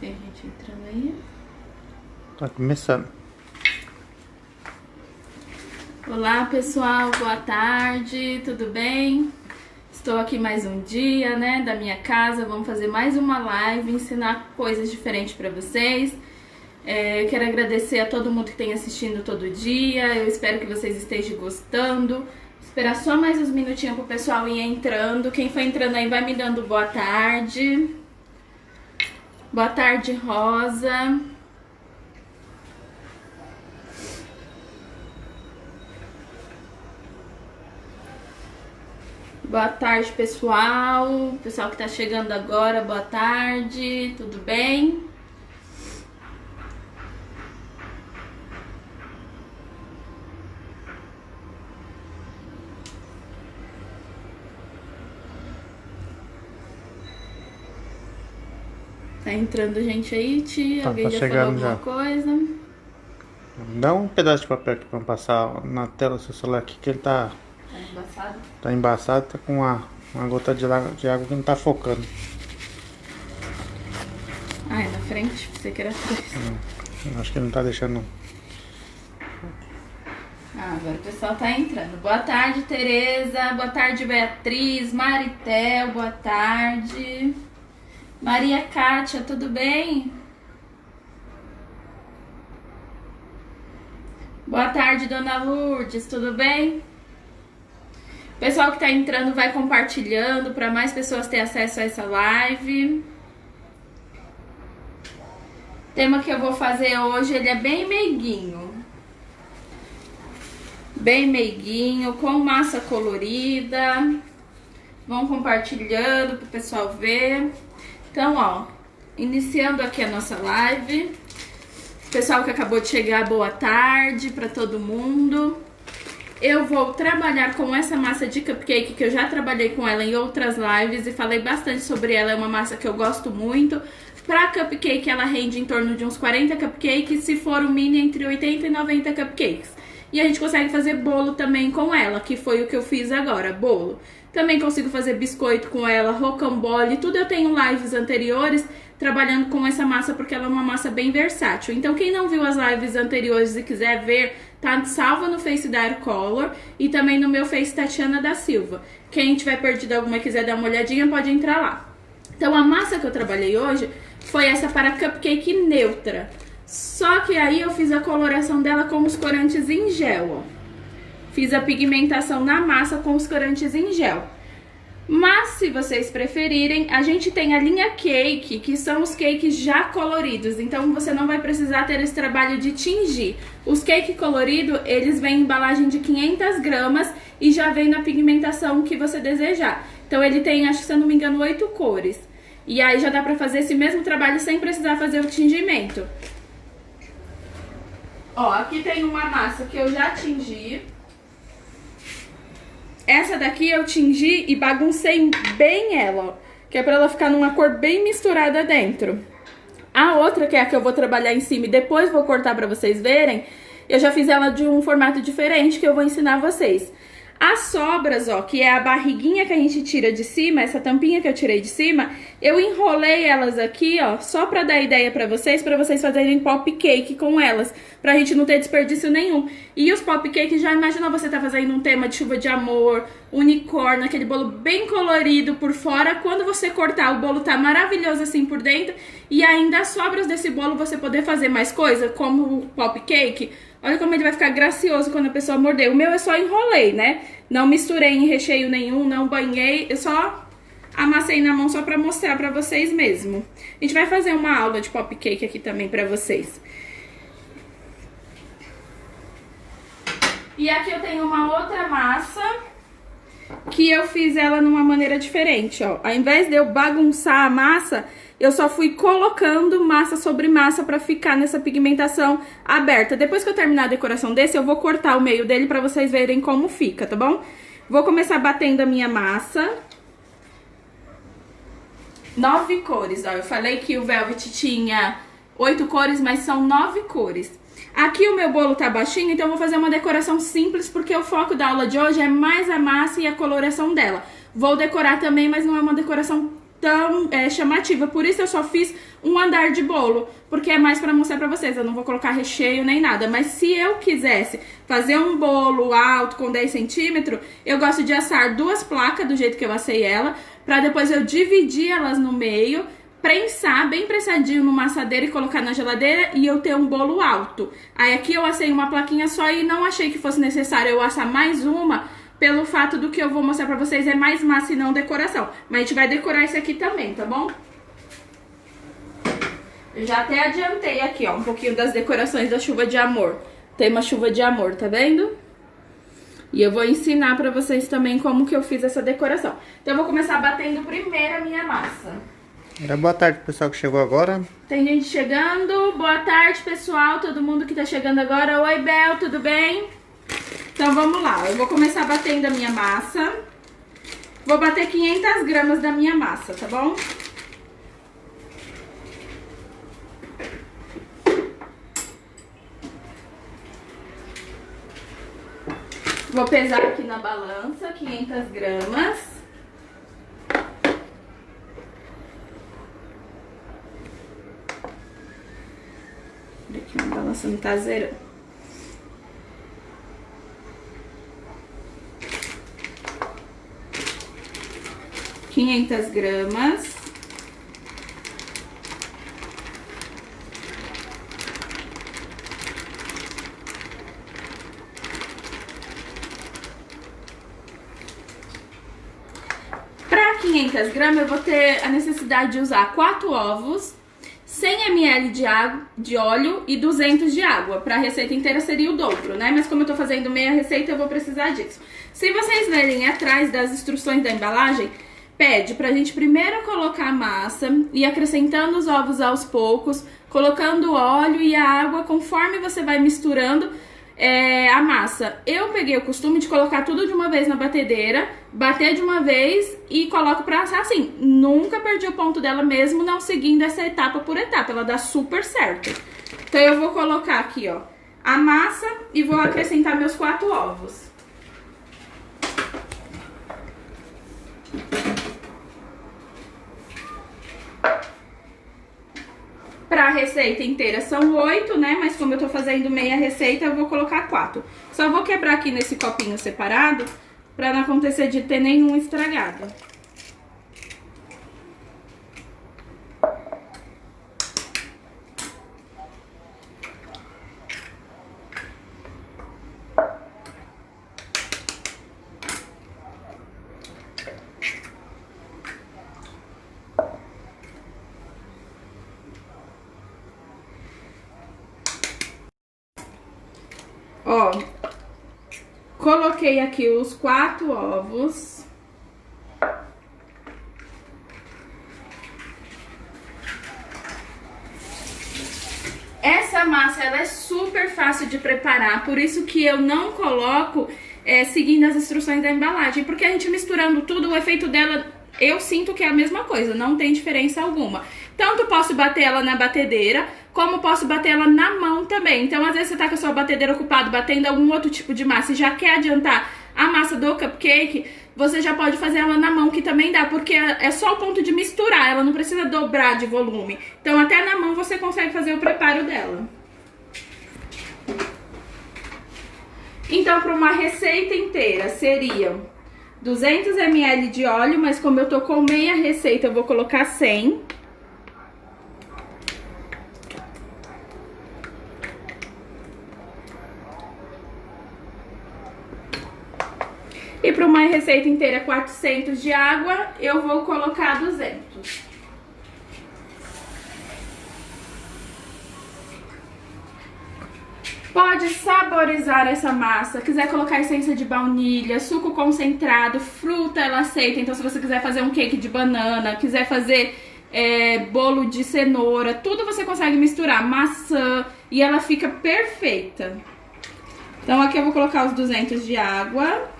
Tem gente entrando aí. Tá começando. Olá pessoal, boa tarde, tudo bem? Estou aqui mais um dia, né, da minha casa. Vamos fazer mais uma live, ensinar coisas diferentes para vocês. Eu quero agradecer a todo mundo que tem assistindo todo dia. Eu espero que vocês estejam gostando. Esperar só mais uns minutinhos pro pessoal ir entrando. Quem for entrando aí vai me dando boa tarde. Boa tarde, Rosa. Boa tarde, pessoal. Pessoal que tá chegando agora, boa tarde. Tudo bem? Tá entrando gente aí, tia? Alguém já falou alguma coisa? Dá um pedaço de papel aqui pra passar na tela do seu celular aqui, que ele tá... Tá embaçado? Tá embaçado, tá com uma gota de água que não tá focando. Ah, é na frente? Você que era atrás. Acho que ele não tá deixando. Ah, agora o pessoal tá entrando. Boa tarde, Tereza. Boa tarde, Beatriz. Maritel, boa tarde. Maria Kátia, tudo bem? Boa tarde, Dona Lourdes, tudo bem? Pessoal que tá entrando, vai compartilhando para mais pessoas terem acesso a essa live. O tema que eu vou fazer hoje, ele é bem meiguinho. Bem meiguinho, com massa colorida. Vão compartilhando pro pessoal ver. Então, ó, iniciando aqui a nossa live. Pessoal que acabou de chegar, boa tarde para todo mundo. Eu vou trabalhar com essa massa de cupcake, que eu já trabalhei com ela em outras lives e falei bastante sobre ela. É uma massa que eu gosto muito. Para cupcake, ela rende em torno de uns 40 cupcakes, se for o mini, entre 80 e 90 cupcakes. E a gente consegue fazer bolo também com ela, que foi o que eu fiz agora, bolo. Também consigo fazer biscoito com ela, rocambole, tudo. Eu tenho lives anteriores trabalhando com essa massa, porque ela é uma massa bem versátil. Então, quem não viu as lives anteriores e quiser ver, tá salva no Face da Aircolor e também no meu Face Tatiana da Silva. Quem tiver perdido alguma e quiser dar uma olhadinha, pode entrar lá. Então, a massa que eu trabalhei hoje foi essa para cupcake neutra. Só que aí eu fiz a coloração dela com os corantes em gel, ó. Fiz a pigmentação na massa com os corantes em gel. Mas, se vocês preferirem, a gente tem a linha Cake, que são os cakes já coloridos. Então, você não vai precisar ter esse trabalho de tingir. Os cake colorido, eles vêm em embalagem de 500 gramas e já vem na pigmentação que você desejar. Então, ele tem, acho que se eu não me engano, 8 cores. E aí já dá pra fazer esse mesmo trabalho sem precisar fazer o tingimento. Ó, aqui tem uma massa que eu já tingi. Essa daqui eu tingi e baguncei bem ela, ó, que é pra ela ficar numa cor bem misturada dentro. A outra, que é a que eu vou trabalhar em cima e depois vou cortar pra vocês verem, eu já fiz ela de um formato diferente que eu vou ensinar vocês. As sobras, ó, que é a barriguinha que a gente tira de cima, essa tampinha que eu tirei de cima, eu enrolei elas aqui, ó, só pra dar ideia pra vocês fazerem pop cake com elas, pra gente não ter desperdício nenhum. E os pop cake, já imaginou você tá fazendo um tema de chuva de amor, unicórnio, aquele bolo bem colorido por fora, quando você cortar o bolo tá maravilhoso assim por dentro, e ainda as sobras desse bolo você poder fazer mais coisa, como o pop cake. Olha como ele vai ficar gracioso quando a pessoa morder. O meu eu só enrolei, né? Não misturei em recheio nenhum, não banhei. Eu só amassei na mão só pra mostrar pra vocês mesmo. A gente vai fazer uma aula de pop cake aqui também pra vocês. E aqui eu tenho uma outra massa que eu fiz ela numa maneira diferente, ó. Ao invés de eu bagunçar a massa, eu só fui colocando massa sobre massa pra ficar nessa pigmentação aberta. Depois que eu terminar a decoração desse, eu vou cortar o meio dele pra vocês verem como fica, tá bom? Vou começar batendo a minha massa. 9 cores, ó. Eu falei que o Velvet tinha 8 cores, mas são 9 cores. Aqui o meu bolo tá baixinho, então eu vou fazer uma decoração simples, porque o foco da aula de hoje é mais a massa e a coloração dela. Vou decorar também, mas não é uma decoração tão chamativa. Por isso eu só fiz um andar de bolo, porque é mais pra mostrar pra vocês. Eu não vou colocar recheio nem nada. Mas se eu quisesse fazer um bolo alto com 10 centímetros, eu gosto de assar 2 placas do jeito que eu assei ela, pra depois eu dividir elas no meio, prensar bem prensadinho numa assadeira e colocar na geladeira e eu ter um bolo alto. Aí aqui eu assei uma plaquinha só e não achei que fosse necessário eu assar mais uma, pelo fato do que eu vou mostrar pra vocês é mais massa e não decoração. Mas a gente vai decorar isso aqui também, tá bom? Eu já até adiantei aqui, ó, um pouquinho das decorações da chuva de amor. Tem uma chuva de amor, tá vendo? E eu vou ensinar pra vocês também como que eu fiz essa decoração. Então eu vou começar batendo primeiro a minha massa. Boa tarde, pessoal que chegou agora. Tem gente chegando. Boa tarde, pessoal. Todo mundo que tá chegando agora. Oi, Bel, tudo bem? Então vamos lá. Eu vou começar batendo a minha massa. Vou bater 500 gramas da minha massa, tá bom? Vou pesar aqui na balança 500 gramas. Aqui a balança não tá zerando. Quinhentas gramas. Para 500 gramas eu vou ter a necessidade de usar 4 ovos, 100 ml de óleo e 200 de água. Para a receita inteira seria o dobro, né? Mas como eu tô fazendo meia receita, eu vou precisar disso. Se vocês verem atrás das instruções da embalagem, pede pra gente primeiro colocar a massa e acrescentando os ovos aos poucos, colocando o óleo e a água conforme você vai misturando a massa. Eu peguei o costume de colocar tudo de uma vez na batedeira, bater de uma vez e coloco pra assar assim. Nunca perdi o ponto dela mesmo não seguindo essa etapa por etapa, ela dá super certo. Então eu vou colocar aqui, ó, a massa e vou acrescentar meus 4 ovos. Pra receita inteira são 8, né? Mas como eu tô fazendo meia receita, eu vou colocar 4. Só vou quebrar aqui nesse copinho separado, pra não acontecer de ter nenhum estragado. Ó, coloquei aqui os 4 ovos. Essa massa, ela é super fácil de preparar, por isso que eu não coloco seguindo as instruções da embalagem, porque a gente misturando tudo, o efeito dela, eu sinto que é a mesma coisa, não tem diferença alguma. Tanto posso bater ela na batedeira, como posso bater ela na mão também. Então, às vezes você tá com a sua batedeira ocupada batendo algum outro tipo de massa e já quer adiantar a massa do cupcake, você já pode fazer ela na mão, que também dá, porque é só o ponto de misturar, ela não precisa dobrar de volume. Então, até na mão você consegue fazer o preparo dela. Então, para uma receita inteira, seriam 200 ml de óleo, mas como eu tô com meia receita, eu vou colocar 100. E para uma receita inteira 400 de água, eu vou colocar 200. Pode saborizar essa massa, quiser colocar essência de baunilha, suco concentrado, fruta ela aceita. Então se você quiser fazer um cake de banana, quiser fazer bolo de cenoura, tudo você consegue misturar, maçã, e ela fica perfeita. Então aqui eu vou colocar os 200 de água.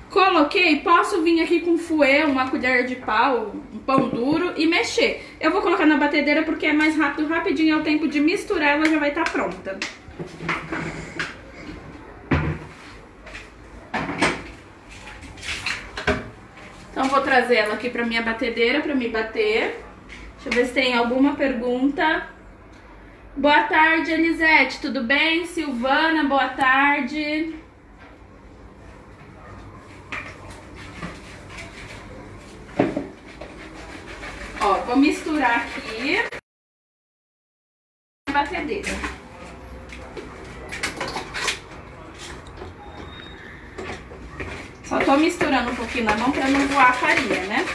Coloquei, posso vir aqui com fouet, uma colher de pau, um pão duro e mexer. Eu vou colocar na batedeira porque é mais rápido, rapidinho é o tempo de misturar, ela já vai estar pronta. Então vou trazer ela aqui pra minha batedeira pra me bater. Deixa eu ver se tem alguma pergunta. Boa tarde, Elisete, tudo bem? Silvana, boa tarde. Ó, vou misturar aqui a batedeira. Só tô misturando um pouquinho na mão pra não voar a farinha, né?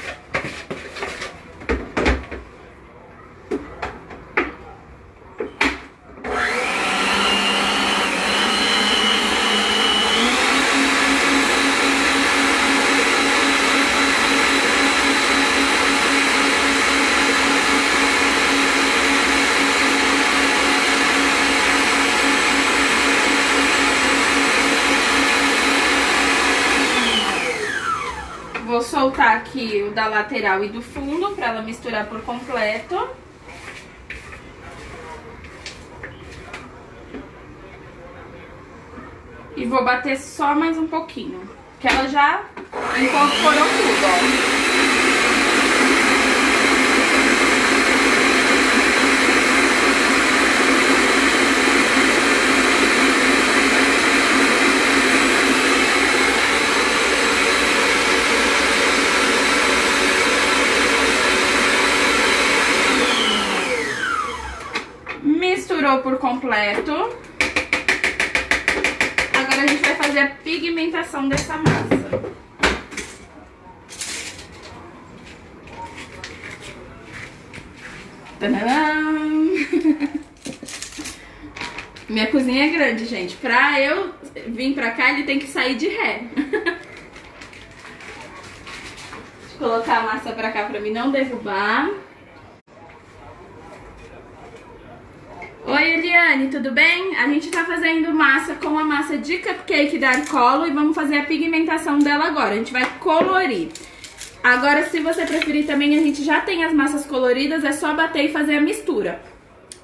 Vou soltar aqui o da lateral e do fundo para ela misturar por completo. E vou bater só mais um pouquinho, que ela já incorporou tudo, ó. Misturou por completo. Agora a gente vai fazer a pigmentação dessa massa. Tadam! Minha cozinha é grande, gente. Pra eu vir pra cá, ele tem que sair de ré. Deixa eu colocar a massa pra cá pra mim não derrubar. Oi, Eliane, tudo bem? A gente tá fazendo massa com a massa de cupcake da Arcolo e vamos fazer a pigmentação dela agora. A gente vai colorir. Agora, se você preferir também, a gente já tem as massas coloridas, é só bater e fazer a mistura.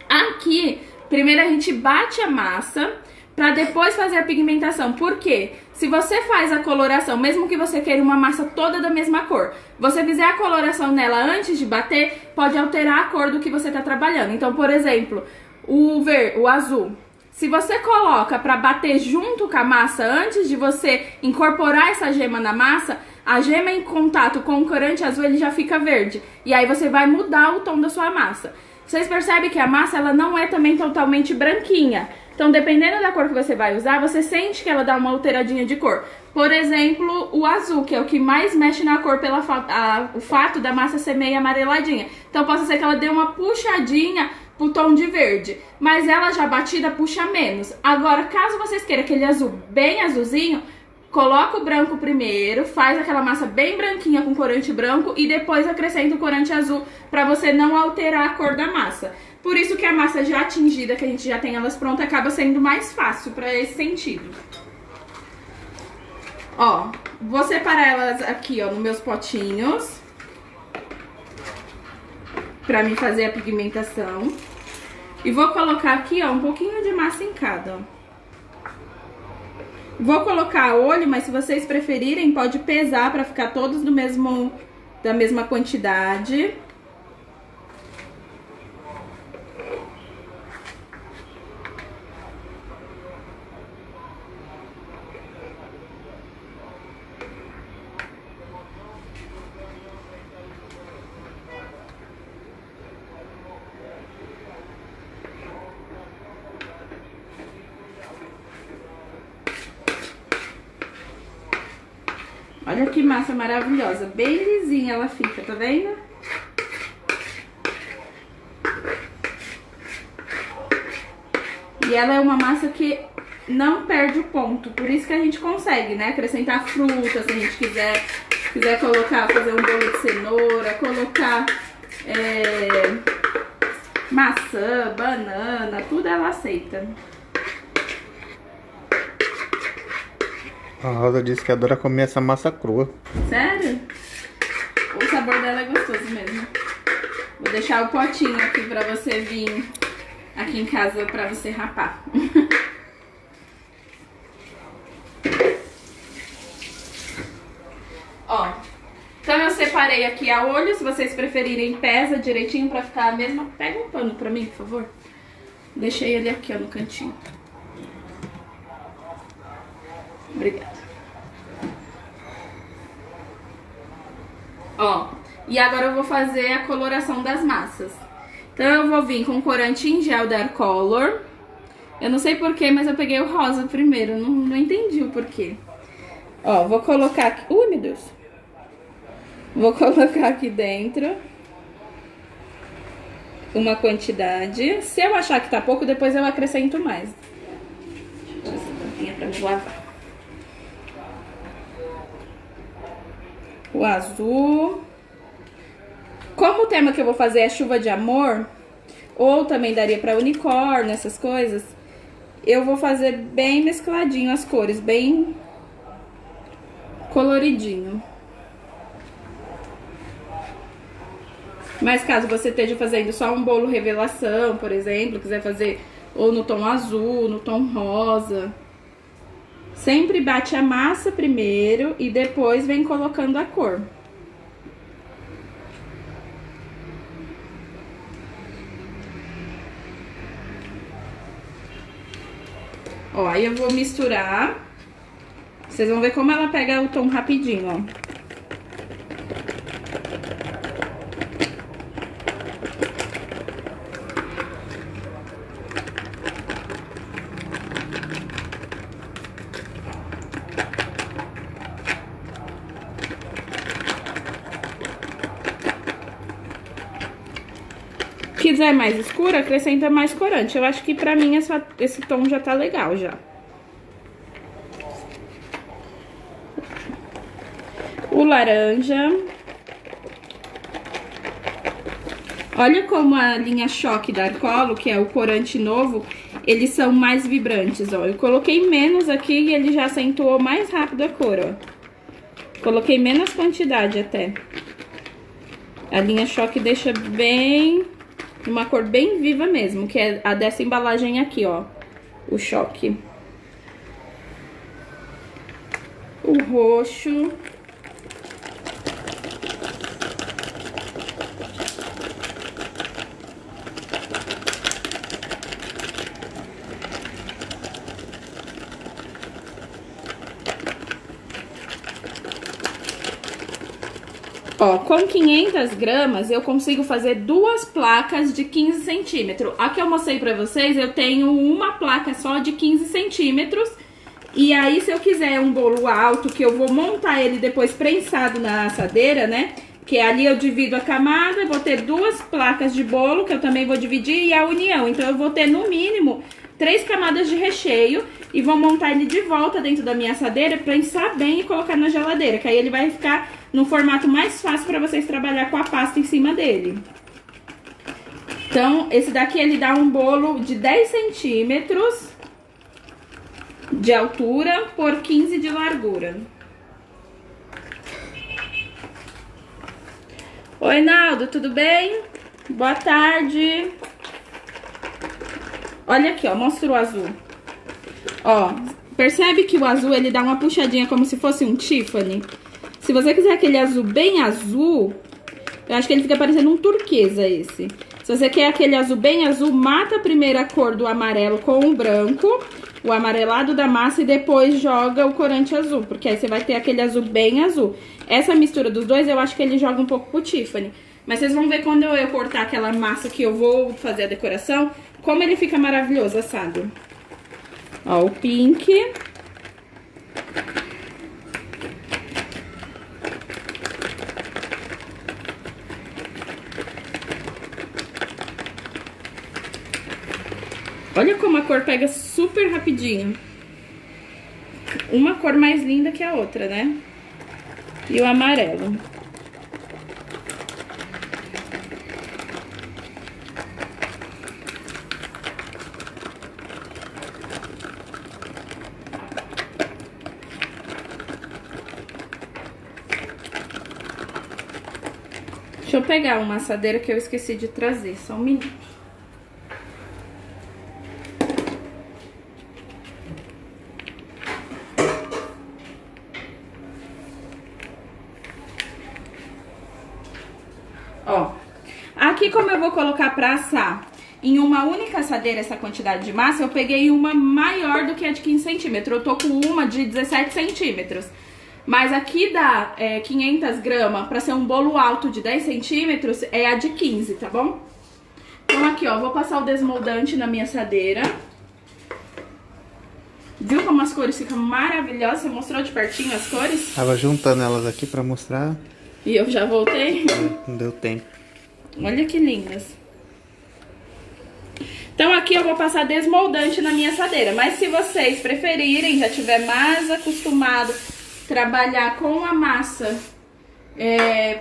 Aqui, primeiro a gente bate a massa pra depois fazer a pigmentação. Por quê? Se você faz a coloração, mesmo que você queira uma massa toda da mesma cor, você fizer a coloração nela antes de bater, pode alterar a cor do que você tá trabalhando. Então, por exemplo, o azul. Se você coloca pra bater junto com a massa antes de você incorporar essa gema na massa, a gema em contato com o corante azul ele já fica verde. E aí você vai mudar o tom da sua massa. Vocês percebem que a massa ela não é também totalmente branquinha. Então, dependendo da cor que você vai usar, você sente que ela dá uma alteradinha de cor. Por exemplo, o azul, que é o que mais mexe na cor pelo o fato da massa ser meio amareladinha. Então, pode ser que ela dê uma puxadinha pro tom de verde, mas ela já batida puxa menos. Agora, caso vocês queiram aquele azul bem azulzinho, coloca o branco primeiro, faz aquela massa bem branquinha com corante branco e depois acrescenta o corante azul para você não alterar a cor da massa. Por isso que a massa já atingida, que a gente já tem elas prontas, acaba sendo mais fácil para esse sentido. Ó, vou separar elas aqui, ó, nos meus potinhos pra mim fazer a pigmentação. E vou colocar aqui, ó, um pouquinho de massa em cada, ó. Vou colocar olho, mas se vocês preferirem, pode pesar pra ficar todos da mesma quantidade. Olha que massa maravilhosa, bem lisinha ela fica, tá vendo? E ela é uma massa que não perde o ponto, por isso que a gente consegue, né, acrescentar fruta, se a gente quiser colocar, fazer um bolo de cenoura, colocar maçã, banana, tudo ela aceita. A Rosa disse que adora comer essa massa crua. Sério? O sabor dela é gostoso mesmo. Vou deixar o potinho aqui pra você vir aqui em casa pra você rapar. Ó, então eu separei aqui a olho, se vocês preferirem pesa direitinho pra ficar a mesma... Pega um pano pra mim, por favor. Deixei ele aqui, ó, no cantinho. Obrigada. Ó, e agora eu vou fazer a coloração das massas. Então eu vou vir com corante em gel da Arcolor. Eu não sei porquê, mas eu peguei o rosa primeiro, não entendi o porquê. Ó, vou colocar aqui... Ui, meu Deus. Vou colocar aqui dentro uma quantidade. Se eu achar que tá pouco, depois eu acrescento mais. Deixa eu tirar essa tampinha pra me lavar. O azul. Como o tema que eu vou fazer é chuva de amor, ou também daria pra unicórnio, essas coisas, eu vou fazer bem mescladinho as cores, bem coloridinho. Mas caso você esteja fazendo só um bolo revelação, por exemplo, quiser fazer ou no tom azul, no tom rosa, sempre bate a massa primeiro e depois vem colocando a cor. Ó, aí eu vou misturar. Vocês vão ver como ela pega o tom rapidinho, ó. Quiser mais escura, acrescenta mais corante. Eu acho que pra mim esse tom já tá legal já. O laranja. Olha como a linha Choque da Arcolo, que é o corante novo, eles são mais vibrantes, ó. Eu coloquei menos aqui e ele já acentuou mais rápido a cor, ó. Coloquei menos quantidade até. A linha Choque deixa bem... uma cor bem viva mesmo, que é a dessa embalagem aqui, ó. O Choque. O roxo. Ó, com 500 gramas eu consigo fazer 2 placas de 15 centímetros. A que eu mostrei pra vocês, eu tenho uma placa só de 15 centímetros. E aí, se eu quiser um bolo alto, que eu vou montar ele depois prensado na assadeira, né? Que ali eu divido a camada, vou ter 2 placas de bolo, que eu também vou dividir, e a união. Então, eu vou ter, no mínimo, 3 camadas de recheio. E vou montar ele de volta dentro da minha assadeira, prensar bem e colocar na geladeira. Que aí ele vai ficar no formato mais fácil pra vocês trabalhar com a pasta em cima dele. Então, esse daqui ele dá um bolo de 10 centímetros de altura por 15 de largura. Oi, Naldo, tudo bem? Boa tarde. Olha aqui, ó, mostra o azul. Ó, percebe que o azul ele dá uma puxadinha como se fosse um Tiffany? Se você quiser aquele azul bem azul, eu acho que ele fica parecendo um turquesa esse. Se você quer aquele azul bem azul, mata primeiro a cor do amarelo com o branco, o amarelado da massa, e depois joga o corante azul, porque aí você vai ter aquele azul bem azul. Essa mistura dos dois eu acho que ele joga um pouco pro Tiffany. Mas vocês vão ver quando eu cortar aquela massa que eu vou fazer a decoração, como ele fica maravilhoso assado. Ó, o pink. Olha como a cor pega super rapidinho. Uma cor mais linda que a outra, né? E o amarelo. Deixa eu pegar uma assadeira que eu esqueci de trazer, só um minuto. Aqui, como eu vou colocar pra assar em uma única assadeira essa quantidade de massa, eu peguei uma maior do que a de 15 centímetros. Eu tô com uma de 17 centímetros. Mas aqui dá 500 gramas, pra ser um bolo alto de 10 centímetros, é a de 15, tá bom? Então aqui, ó, vou passar o desmoldante na minha assadeira. Viu como as cores ficam maravilhosas? Você mostrou de pertinho as cores? Tava juntando elas aqui pra mostrar. E eu já voltei. Não deu tempo. Olha que lindas. Então aqui eu vou passar desmoldante na minha assadeira. Mas se vocês preferirem, já tiver mais acostumado trabalhar com a massa,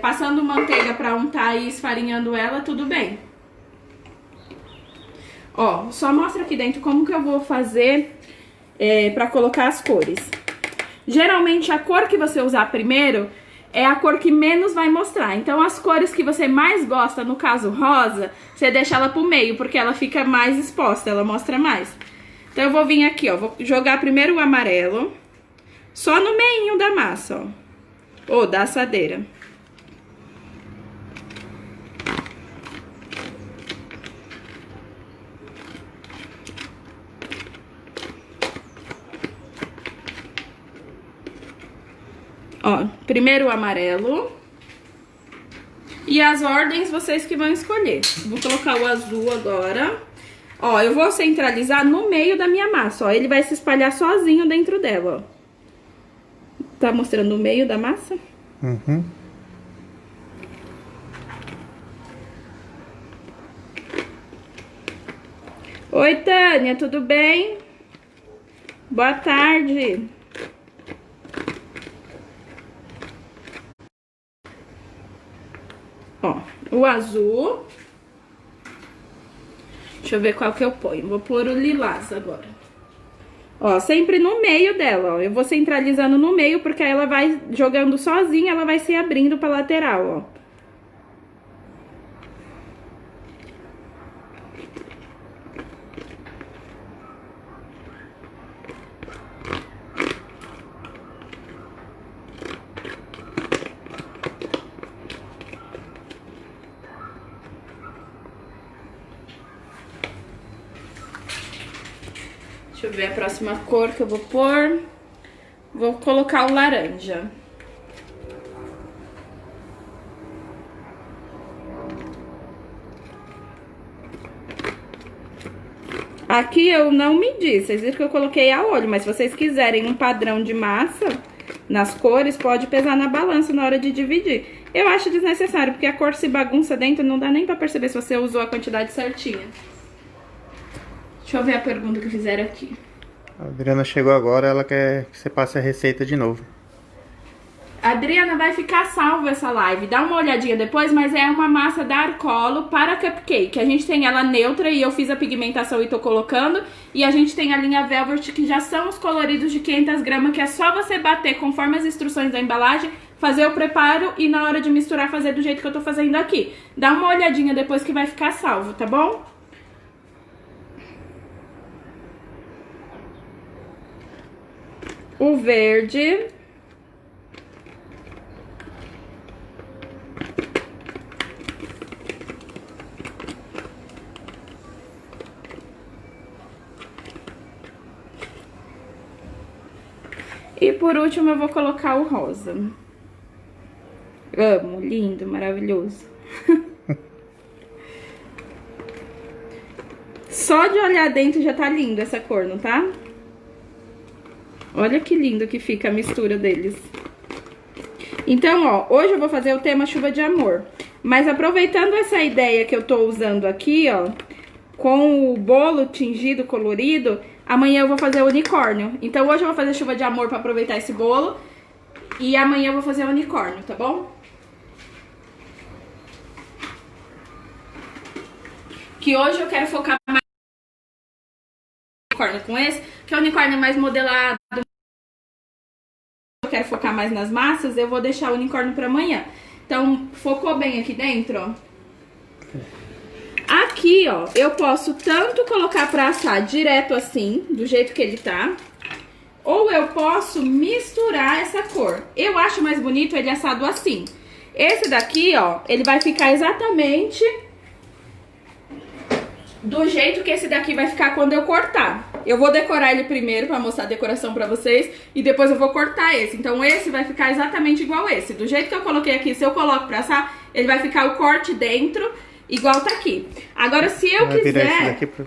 passando manteiga pra untar e esfarinhando ela, tudo bem. Ó, só mostra aqui dentro como que eu vou fazer pra colocar as cores. Geralmente a cor que você usar primeiro é a cor que menos vai mostrar. Então as cores que você mais gosta, no caso rosa, você deixa ela pro meio, porque ela fica mais exposta, ela mostra mais. Então eu vou vir aqui, ó, vou jogar primeiro o amarelo, só no meinho da massa, ó, ou da assadeira. Ó, primeiro o amarelo. E as ordens vocês que vão escolher. Vou colocar o azul agora. Ó, eu vou centralizar no meio da minha massa, ó. Ele vai se espalhar sozinho dentro dela, ó. Tá mostrando o meio da massa? Uhum. Oi, Tânia, tudo bem? Boa tarde. Ó, o azul. Deixa eu ver qual que eu ponho. Vou pôr o lilás agora. Ó, sempre no meio dela, ó. Eu vou centralizando no meio, porque aí ela vai jogando sozinha, ela vai se abrindo pra lateral, ó. Deixa eu ver a próxima cor que eu vou pôr. Vou colocar o laranja. Aqui eu não medi, vocês viram que eu coloquei a olho, mas se vocês quiserem um padrão de massa nas cores, pode pesar na balança na hora de dividir. Eu acho desnecessário, porque a cor se bagunça dentro, não dá nem pra perceber se você usou a quantidade certinha. Deixa eu ver a pergunta que fizeram aqui. A Adriana chegou agora, ela quer que você passe a receita de novo. Adriana, vai ficar salvo essa live. Dá uma olhadinha depois, mas é uma massa da Arcolo para cupcake. A gente tem ela neutra e eu fiz a pigmentação e tô colocando. E a gente tem a linha Velvet, que já são os coloridos de 500 gramas, que é só você bater conforme as instruções da embalagem, fazer o preparo e na hora de misturar fazer do jeito que eu tô fazendo aqui. Dá uma olhadinha depois que vai ficar salvo, tá bom? O verde. E por último eu vou colocar o rosa. Amo, lindo, maravilhoso. Só de olhar dentro já tá lindo essa cor, não tá? Olha que lindo que fica a mistura deles. Então, ó, hoje eu vou fazer o tema chuva de amor. Mas aproveitando essa ideia que eu tô usando aqui, ó, com o bolo tingido, colorido, amanhã eu vou fazer o unicórnio. Então hoje eu vou fazer chuva de amor pra aproveitar esse bolo. E amanhã eu vou fazer o unicórnio, tá bom? Que hoje eu quero focar mais no unicórnio com esse, que é o unicórnio mais modelado. Eu quero focar mais nas massas, eu vou deixar o unicórnio pra amanhã. Então, focou bem aqui dentro, ó. Aqui, ó, eu posso tanto colocar pra assar direto assim, do jeito que ele tá, ou eu posso misturar essa cor. Eu acho mais bonito ele assado assim. Esse daqui, ó, ele vai ficar exatamente do jeito que esse daqui vai ficar quando eu cortar. Eu vou decorar ele primeiro pra mostrar a decoração pra vocês e depois eu vou cortar esse. Então esse vai ficar exatamente igual esse. Do jeito que eu coloquei aqui, se eu coloco pra assar, ele vai ficar o corte dentro, igual tá aqui. Agora se eu quiser... Virar esse daqui pra...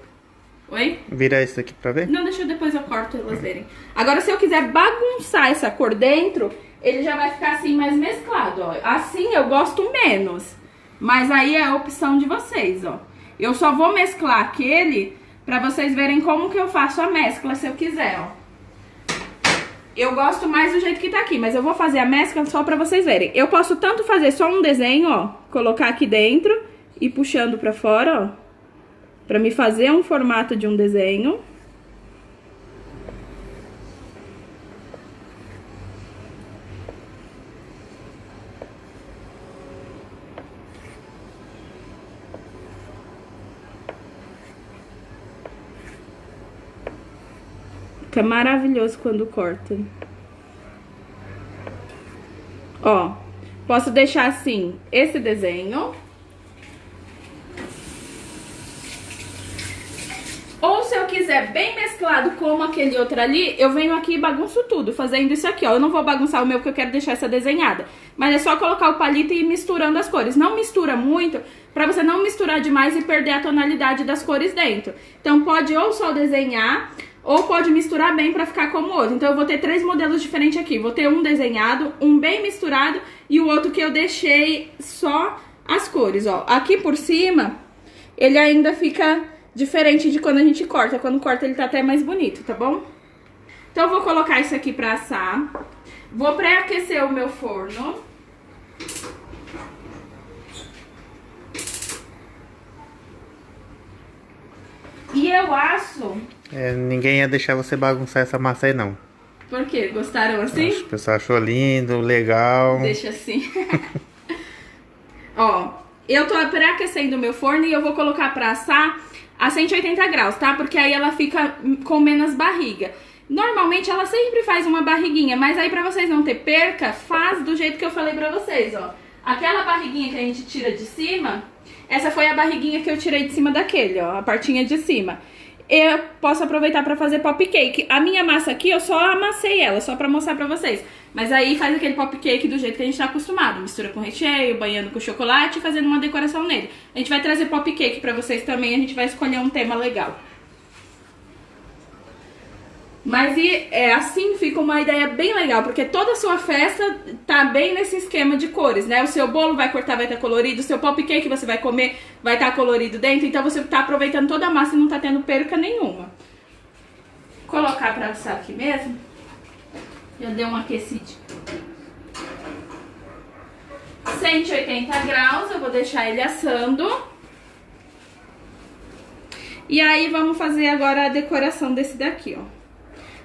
Oi? Virar esse daqui pra ver? Não, depois eu corto pra elas verem. Agora se eu quiser bagunçar essa cor dentro, ele já vai ficar assim mais mesclado, ó. Assim eu gosto menos. Mas aí é a opção de vocês, ó. Eu só vou mesclar aquele pra vocês verem como que eu faço a mescla, se eu quiser, ó. Eu gosto mais do jeito que tá aqui, mas eu vou fazer a mescla só pra vocês verem. Eu posso tanto fazer só um desenho, ó, colocar aqui dentro e puxando pra fora, ó, pra me fazer um formato de um desenho. Fica maravilhoso quando corta. Ó, posso deixar assim, esse desenho. Ou se eu quiser bem mesclado como aquele outro ali, eu venho aqui e bagunço tudo, fazendo isso aqui, ó. Eu não vou bagunçar o meu porque eu quero deixar essa desenhada. Mas é só colocar o palito e ir misturando as cores. Não mistura muito, pra você não misturar demais e perder a tonalidade das cores dentro. Então pode ou só desenhar... ou pode misturar bem pra ficar como o outro. Então eu vou ter 3 modelos diferentes aqui. Vou ter um desenhado, um bem misturado e o outro que eu deixei só as cores, ó. Aqui por cima, ele ainda fica diferente de quando a gente corta. Quando corta ele tá até mais bonito, tá bom? Então eu vou colocar isso aqui pra assar. Vou pré-aquecer o meu forno. E eu acho... ninguém ia deixar você bagunçar essa massa aí, não. Por quê? Gostaram assim? Acho que o pessoal achou lindo, legal. Deixa assim. Ó, eu tô pré-aquecendo o meu forno e eu vou colocar pra assar a 180 graus, tá? Porque aí ela fica com menos barriga. Normalmente ela sempre faz uma barriguinha, mas aí pra vocês não ter perca, faz do jeito que eu falei pra vocês, ó. Aquela barriguinha que a gente tira de cima, essa foi a barriguinha que eu tirei de cima daquele, ó, a partinha de cima. Eu posso aproveitar pra fazer pop cake. A minha massa aqui, eu só amassei ela, só pra mostrar pra vocês. Mas aí faz aquele pop cake do jeito que a gente tá acostumado. Mistura com recheio, banhando com chocolate e fazendo uma decoração nele. A gente vai trazer pop cake pra vocês também, a gente vai escolher um tema legal. Mas assim fica uma ideia bem legal, porque toda a sua festa tá bem nesse esquema de cores, né? O seu bolo vai cortar, vai estar colorido, o seu pop cake que você vai comer vai estar colorido dentro, então você tá aproveitando toda a massa e não tá tendo perca nenhuma. Vou colocar pra assar aqui mesmo. Já deu uma aquecidinha. 180 graus, eu vou deixar ele assando. E aí vamos fazer agora a decoração desse daqui, ó.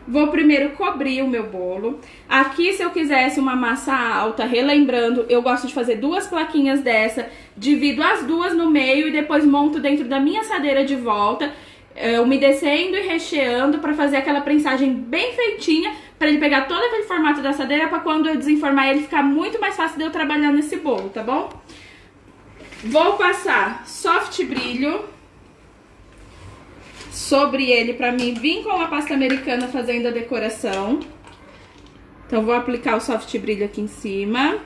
Vou primeiro cobrir o meu bolo. Aqui, se eu quisesse uma massa alta, relembrando, eu gosto de fazer 2 plaquinhas dessa, divido as 2 no meio e depois monto dentro da minha assadeira de volta, umedecendo e recheando pra fazer aquela prensagem bem feitinha, pra ele pegar todo aquele formato da assadeira, pra quando eu desenformar ele ficar muito mais fácil de eu trabalhar nesse bolo, tá bom? Vou passar soft brilho sobre ele pra mim vir com a pasta americana fazendo a decoração. Então vou aplicar o soft brilho aqui em cima.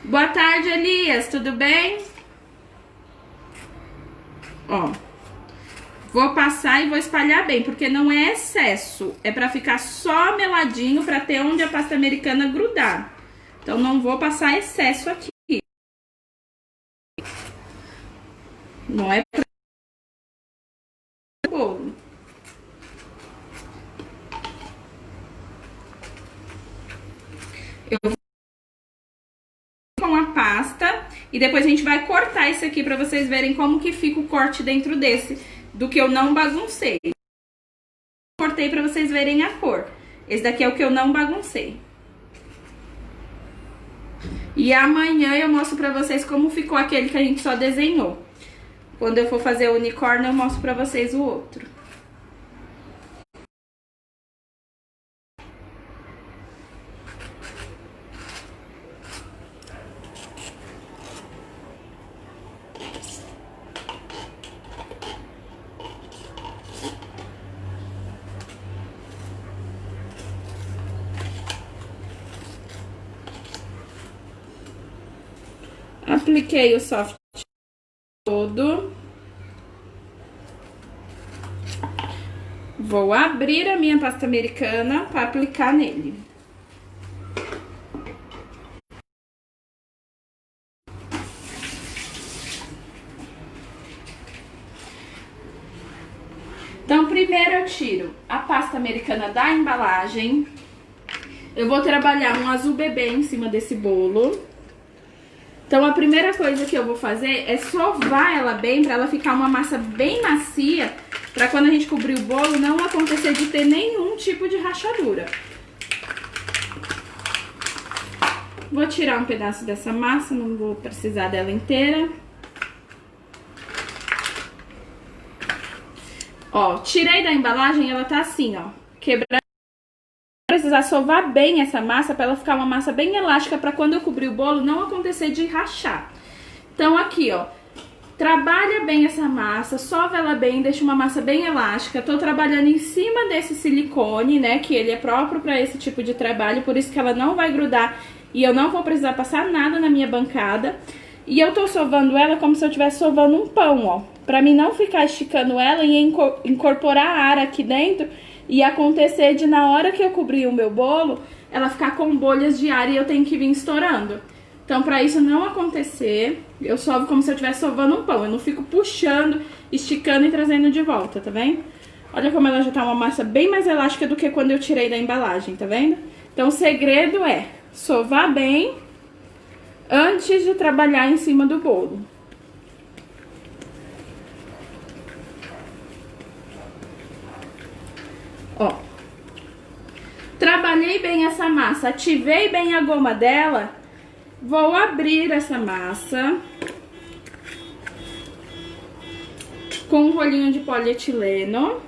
Boa tarde, Elias, tudo bem? Ó, vou passar e vou espalhar bem, porque não é excesso, é pra ficar só meladinho, pra ter onde a pasta americana grudar. Então não vou passar excesso aqui. Não é pra bolo. Eu vou com a pasta e depois a gente vai cortar esse aqui pra vocês verem como que fica o corte dentro desse, do que eu não baguncei. Cortei pra vocês verem a cor. Esse daqui é o que eu não baguncei. E amanhã eu mostro pra vocês como ficou aquele que a gente só desenhou. Quando eu for fazer o unicórnio, eu mostro pra vocês o outro. Apliquei o soft todo. Vou abrir a minha pasta americana para aplicar nele. Então, primeiro eu tiro a pasta americana da embalagem. Eu vou trabalhar um azul bebê em cima desse bolo. Então, a primeira coisa que eu vou fazer é sovar ela bem, para ela ficar uma massa bem macia, para quando a gente cobrir o bolo não acontecer de ter nenhum tipo de rachadura. Vou tirar um pedaço dessa massa, não vou precisar dela inteira. Ó, tirei da embalagem, ela tá assim, ó, quebrada. Precisar sovar bem essa massa para ela ficar uma massa bem elástica, para quando eu cobrir o bolo não acontecer de rachar. Então aqui, ó, trabalha bem essa massa, sova ela bem, deixa uma massa bem elástica. Tô trabalhando em cima desse silicone, né, que ele é próprio para esse tipo de trabalho, por isso que ela não vai grudar e eu não vou precisar passar nada na minha bancada. E eu tô sovando ela como se eu estivesse sovando um pão, ó, pra mim não ficar esticando ela e incorporar ar aqui dentro e acontecer de, na hora que eu cobrir o meu bolo, ela ficar com bolhas de ar e eu tenho que vir estourando. Então, pra isso não acontecer, eu sovo como se eu estivesse sovando um pão. Eu não fico puxando, esticando e trazendo de volta, tá vendo? Olha como ela já tá uma massa bem mais elástica do que quando eu tirei da embalagem, tá vendo? Então, o segredo é sovar bem antes de trabalhar em cima do bolo. Ó, trabalhei bem essa massa, ativei bem a goma dela, vou abrir essa massa com um rolinho de polietileno.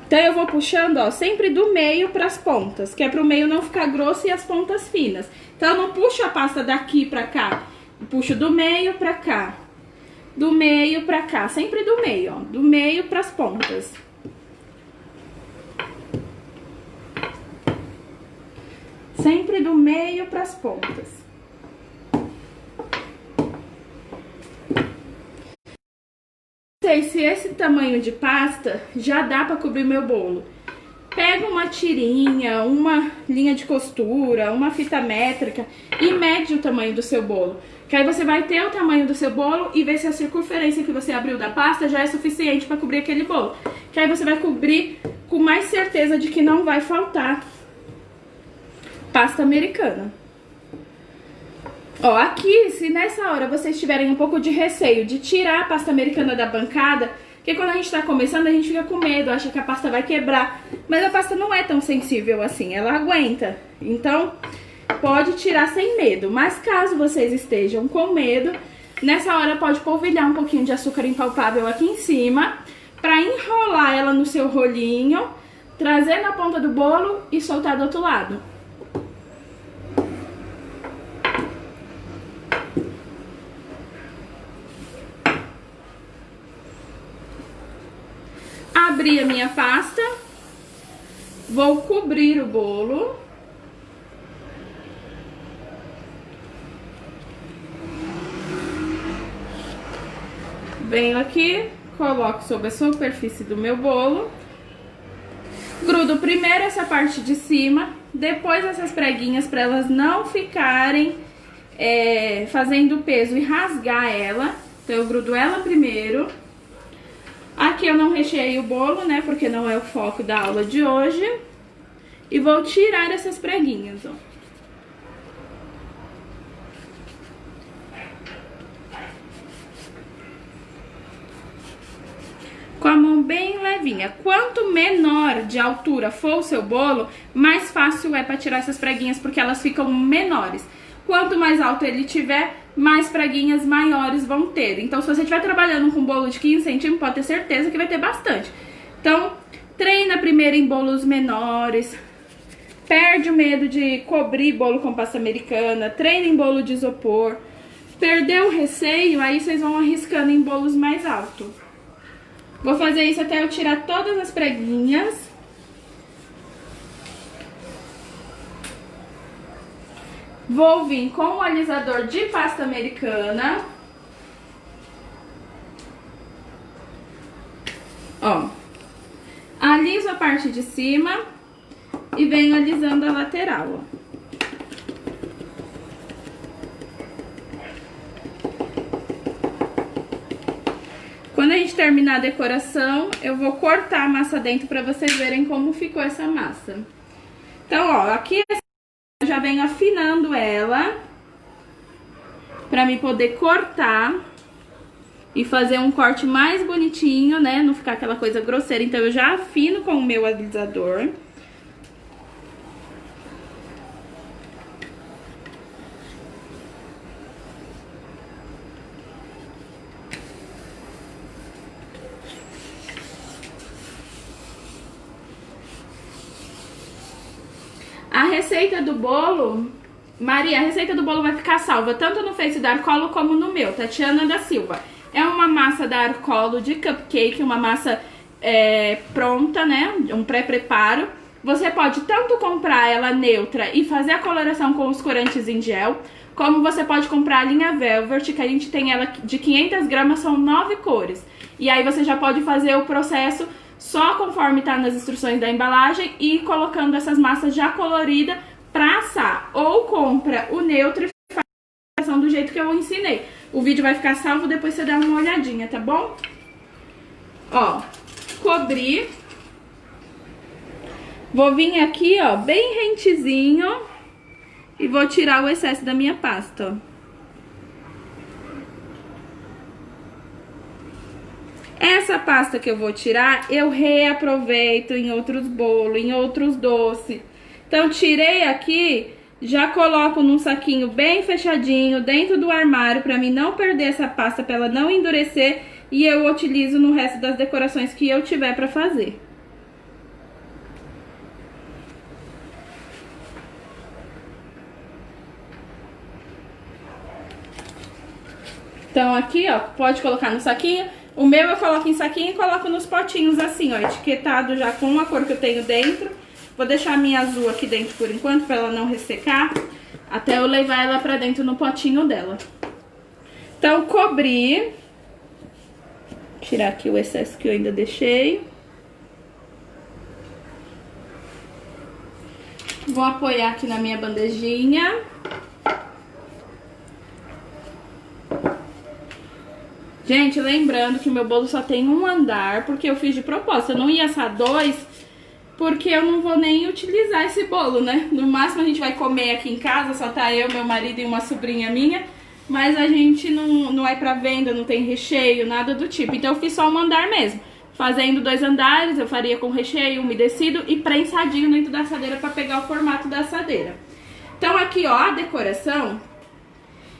Então eu vou puxando, ó, sempre do meio para as pontas, que é para o meio não ficar grosso e as pontas finas. Então eu não puxo a pasta daqui para cá. Puxo do meio pra cá, do meio pra cá, sempre do meio, ó, do meio pras pontas. Sempre do meio pras pontas. Não sei se esse tamanho de pasta já dá pra cobrir meu bolo. Pega uma tirinha, uma linha de costura, uma fita métrica e mede o tamanho do seu bolo. Que aí você vai ter o tamanho do seu bolo e ver se a circunferência que você abriu da pasta já é suficiente para cobrir aquele bolo. Que aí você vai cobrir com mais certeza de que não vai faltar pasta americana. Ó, aqui, se nessa hora vocês tiverem um pouco de receio de tirar a pasta americana da bancada, porque quando a gente tá começando a gente fica com medo, acha que a pasta vai quebrar. Mas a pasta não é tão sensível assim, ela aguenta. Então, pode tirar sem medo. Mas caso vocês estejam com medo, nessa hora pode polvilhar um pouquinho de açúcar impalpável aqui em cima, pra enrolar ela no seu rolinho, trazer na ponta do bolo e soltar do outro lado. Abri a minha pasta, vou cobrir o bolo. Venho aqui, coloco sobre a superfície do meu bolo. Grudo primeiro essa parte de cima, depois essas preguinhas para elas não ficarem fazendo peso e rasgar ela. Então eu grudo ela primeiro. Aqui eu não recheei o bolo, né, porque não é o foco da aula de hoje. E vou tirar essas preguinhas, ó. Com a mão bem levinha. Quanto menor de altura for o seu bolo, mais fácil é para tirar essas preguinhas, porque elas ficam menores. Quanto mais alto ele tiver, mais preguinhas maiores vão ter. Então, se você estiver trabalhando com um bolo de 15 centímetros, pode ter certeza que vai ter bastante. Então, treina primeiro em bolos menores. Perde o medo de cobrir bolo com pasta americana. Treina em bolo de isopor. Perdeu o receio, aí vocês vão arriscando em bolos mais altos. Vou fazer isso até eu tirar todas as preguinhas. Vou vir com o alisador de pasta americana. Ó, aliso a parte de cima e venho alisando a lateral, ó. Quando a gente terminar a decoração, eu vou cortar a massa dentro para vocês verem como ficou essa massa. Então, ó, aqui eu já venho afinando ela para me poder cortar e fazer um corte mais bonitinho, né? Não ficar aquela coisa grosseira. Então, eu já afino com o meu alisador. A receita do bolo, Maria, a receita do bolo vai ficar salva tanto no Face da Arcolo como no meu, Tatiana da Silva. É uma massa da Arcolo de cupcake, uma massa pronta, né, um pré-preparo. Você pode tanto comprar ela neutra e fazer a coloração com os corantes em gel, como você pode comprar a linha Velvet, que a gente tem ela de 500 gramas, são 9 cores. E aí você já pode fazer o processo só conforme tá nas instruções da embalagem e colocando essas massas já coloridas pra assar. Ou compra o neutro e faz a ação do jeito que eu ensinei. O vídeo vai ficar salvo, depois você dá uma olhadinha, tá bom? Ó, cobri. Vou vir aqui, ó, bem rentezinho e vou tirar o excesso da minha pasta, ó. Essa pasta que eu vou tirar, eu reaproveito em outros bolos, em outros doces. Então, tirei aqui, já coloco num saquinho bem fechadinho dentro do armário, pra mim não perder essa pasta, pra ela não endurecer. E eu utilizo no resto das decorações que eu tiver pra fazer. Então, aqui, ó, pode colocar no saquinho. O meu eu coloco em saquinho e coloco nos potinhos assim, ó, etiquetado já com a cor que eu tenho dentro. Vou deixar a minha azul aqui dentro por enquanto, pra ela não ressecar, até eu levar ela pra dentro no potinho dela. Então, cobri. Tirar aqui o excesso que eu ainda deixei. Vou apoiar aqui na minha bandejinha. Gente, lembrando que o meu bolo só tem um andar, porque eu fiz de propósito. Eu não ia assar 2, porque eu não vou nem utilizar esse bolo, né? No máximo a gente vai comer aqui em casa, só tá eu, meu marido e uma sobrinha minha. Mas a gente não é pra venda, não tem recheio, nada do tipo. Então eu fiz só um andar mesmo. Fazendo 2 andares, eu faria com recheio, umedecido e prensadinho dentro da assadeira pra pegar o formato da assadeira. Então aqui, ó, a decoração...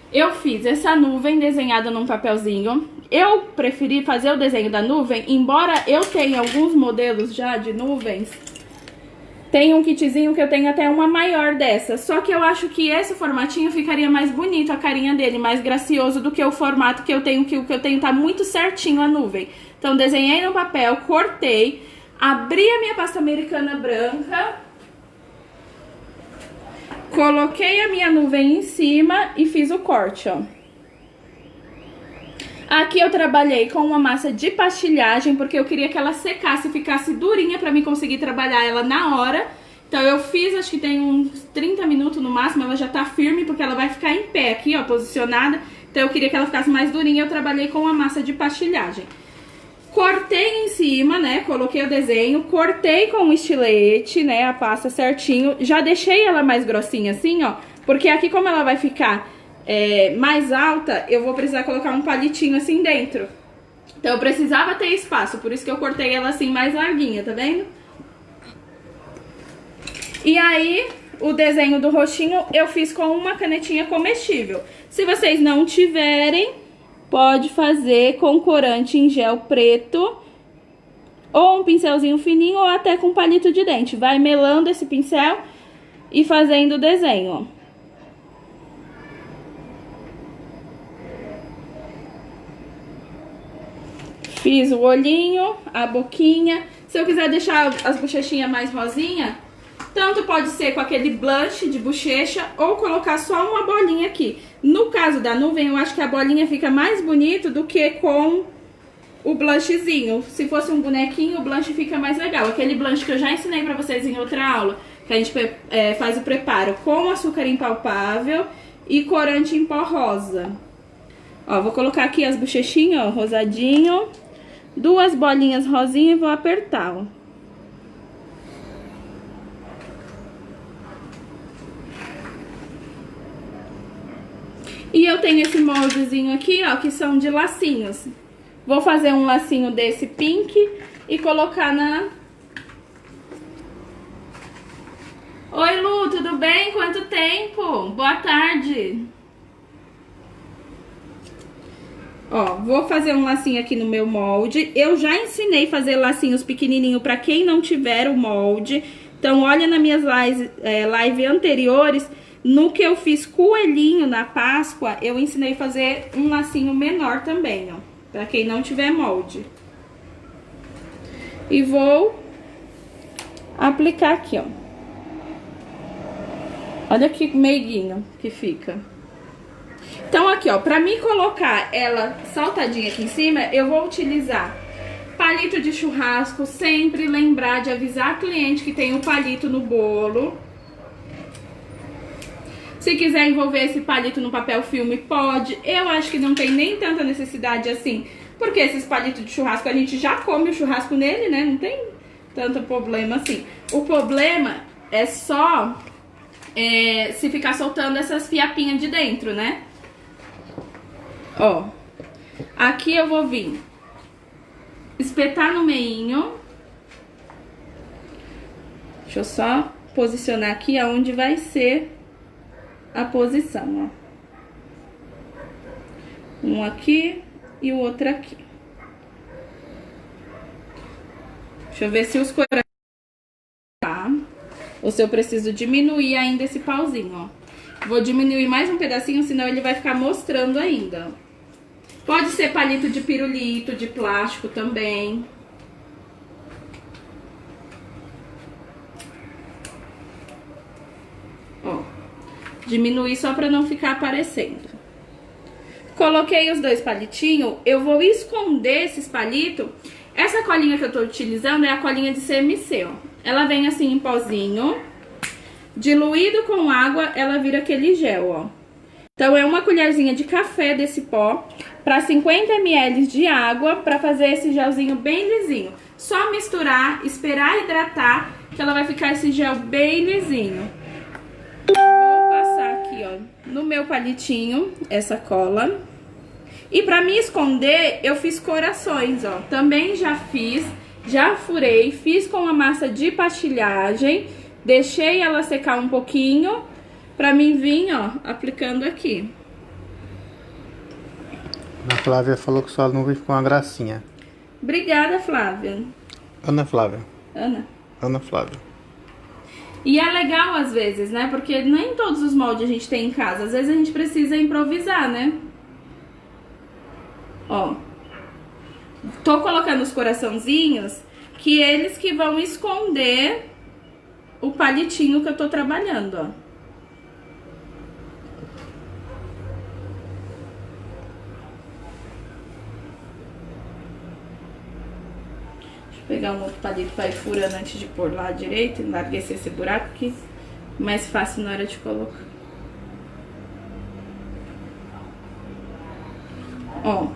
Eu fiz essa nuvem desenhada num papelzinho. Eu preferi fazer o desenho da nuvem, embora eu tenha alguns modelos já de nuvens. Tem um kitzinho que eu tenho até uma maior dessa. Só que eu acho que esse formatinho ficaria mais bonito, a carinha dele, mais gracioso do que o formato que eu tenho, que o que eu tenho tá muito certinho a nuvem. Então desenhei no papel, cortei, abri a minha pasta americana branca... Coloquei a minha nuvem em cima e fiz o corte, ó. Aqui eu trabalhei com uma massa de pastilhagem, porque eu queria que ela secasse e ficasse durinha pra mim conseguir trabalhar ela na hora. Então eu fiz, acho que tem uns 30 minutos no máximo, ela já tá firme, porque ela vai ficar em pé aqui, ó, posicionada. Então eu queria que ela ficasse mais durinha, eu trabalhei com a massa de pastilhagem. Cortei em cima, né, coloquei o desenho, cortei com o estilete, né, a pasta certinho. Já deixei ela mais grossinha assim, ó, porque aqui como ela vai ficar mais alta, eu vou precisar colocar um palitinho assim dentro. Então eu precisava ter espaço, por isso que eu cortei ela assim mais larguinha, tá vendo? E aí, o desenho do roxinho eu fiz com uma canetinha comestível. Se vocês não tiverem... Pode fazer com corante em gel preto, ou um pincelzinho fininho, ou até com palito de dente. Vai melando esse pincel e fazendo o desenho. Fiz o olhinho, a boquinha. Se eu quiser deixar as bochechinhas mais rosinha, Tanto pode ser com aquele blush de bochecha ou colocar só uma bolinha aqui. No caso da nuvem, eu acho que a bolinha fica mais bonito do que com o blushzinho. Se fosse um bonequinho, o blush fica mais legal. Aquele blush que eu já ensinei pra vocês em outra aula, que a gente faz o preparo com açúcar impalpável e corante em pó rosa. Ó, vou colocar aqui as bochechinhas, ó, rosadinho. 2 bolinhas rosinha e vou apertar, ó. E eu tenho esse moldezinho aqui, ó, que são de lacinhos. Vou fazer um lacinho desse pink e colocar na... Oi, Lu, tudo bem? Quanto tempo? Boa tarde. Ó, vou fazer um lacinho aqui no meu molde. Eu já ensinei a fazer lacinhos pequenininho pra quem não tiver o molde. Então, olha nas minhas lives anteriores... No que eu fiz coelhinho na Páscoa, eu ensinei a fazer um lacinho menor também, ó. Pra quem não tiver molde. E vou aplicar aqui, ó. Olha que meiguinho que fica. Então aqui, ó, pra mim colocar ela saltadinha aqui em cima, eu vou utilizar palito de churrasco. Sempre lembrar de avisar a cliente que tem o palito no bolo. Se quiser envolver esse palito no papel filme, pode. Eu acho que não tem nem tanta necessidade assim, porque esses palitos de churrasco, a gente já come o churrasco nele, né? Não tem tanto problema assim. O problema é só se ficar soltando essas fiapinhas de dentro, né? Ó, aqui eu vou vir espetar no meinho. Deixa eu só posicionar aqui aonde vai ser a posição, ó. Um aqui e o outro aqui. Deixa eu ver se os corações tá, ou se eu preciso diminuir ainda esse pauzinho, ó. Vou diminuir mais um pedacinho, senão ele vai ficar mostrando ainda. Pode ser palito de pirulito, de plástico também. Ó. Diminuir só pra não ficar aparecendo. Coloquei os 2 palitinhos. Eu vou esconder esses palitos. Essa colinha que eu tô utilizando é a colinha de CMC, ó. Ela vem assim em pozinho. Diluído com água, ela vira aquele gel, ó. Então é uma colherzinha de café desse pó para 50 ml de água para fazer esse gelzinho bem lisinho. Só misturar, esperar hidratar, que ela vai ficar esse gel bem lisinho. Vou passar aqui, ó, no meu palitinho, essa cola. E pra me esconder, eu fiz corações, ó. Também já fiz, já furei, fiz com a massa de pastilhagem. Deixei ela secar um pouquinho, pra mim vir, ó, aplicando aqui. A Flávia falou que sua nuvem ficou uma gracinha. Obrigada, Flávia. Ana Flávia. Ana Flávia. E é legal às vezes, né? Porque nem todos os moldes a gente tem em casa. Às vezes a gente precisa improvisar, né? Ó. Tô colocando os coraçãozinhos, que eles que vão esconder o palitinho que eu tô trabalhando, ó. Deixa eu pegar um outro palito pra ir furando antes de pôr lá direito. Larguei esse buraco aqui, mais fácil na hora de colocar. Ó.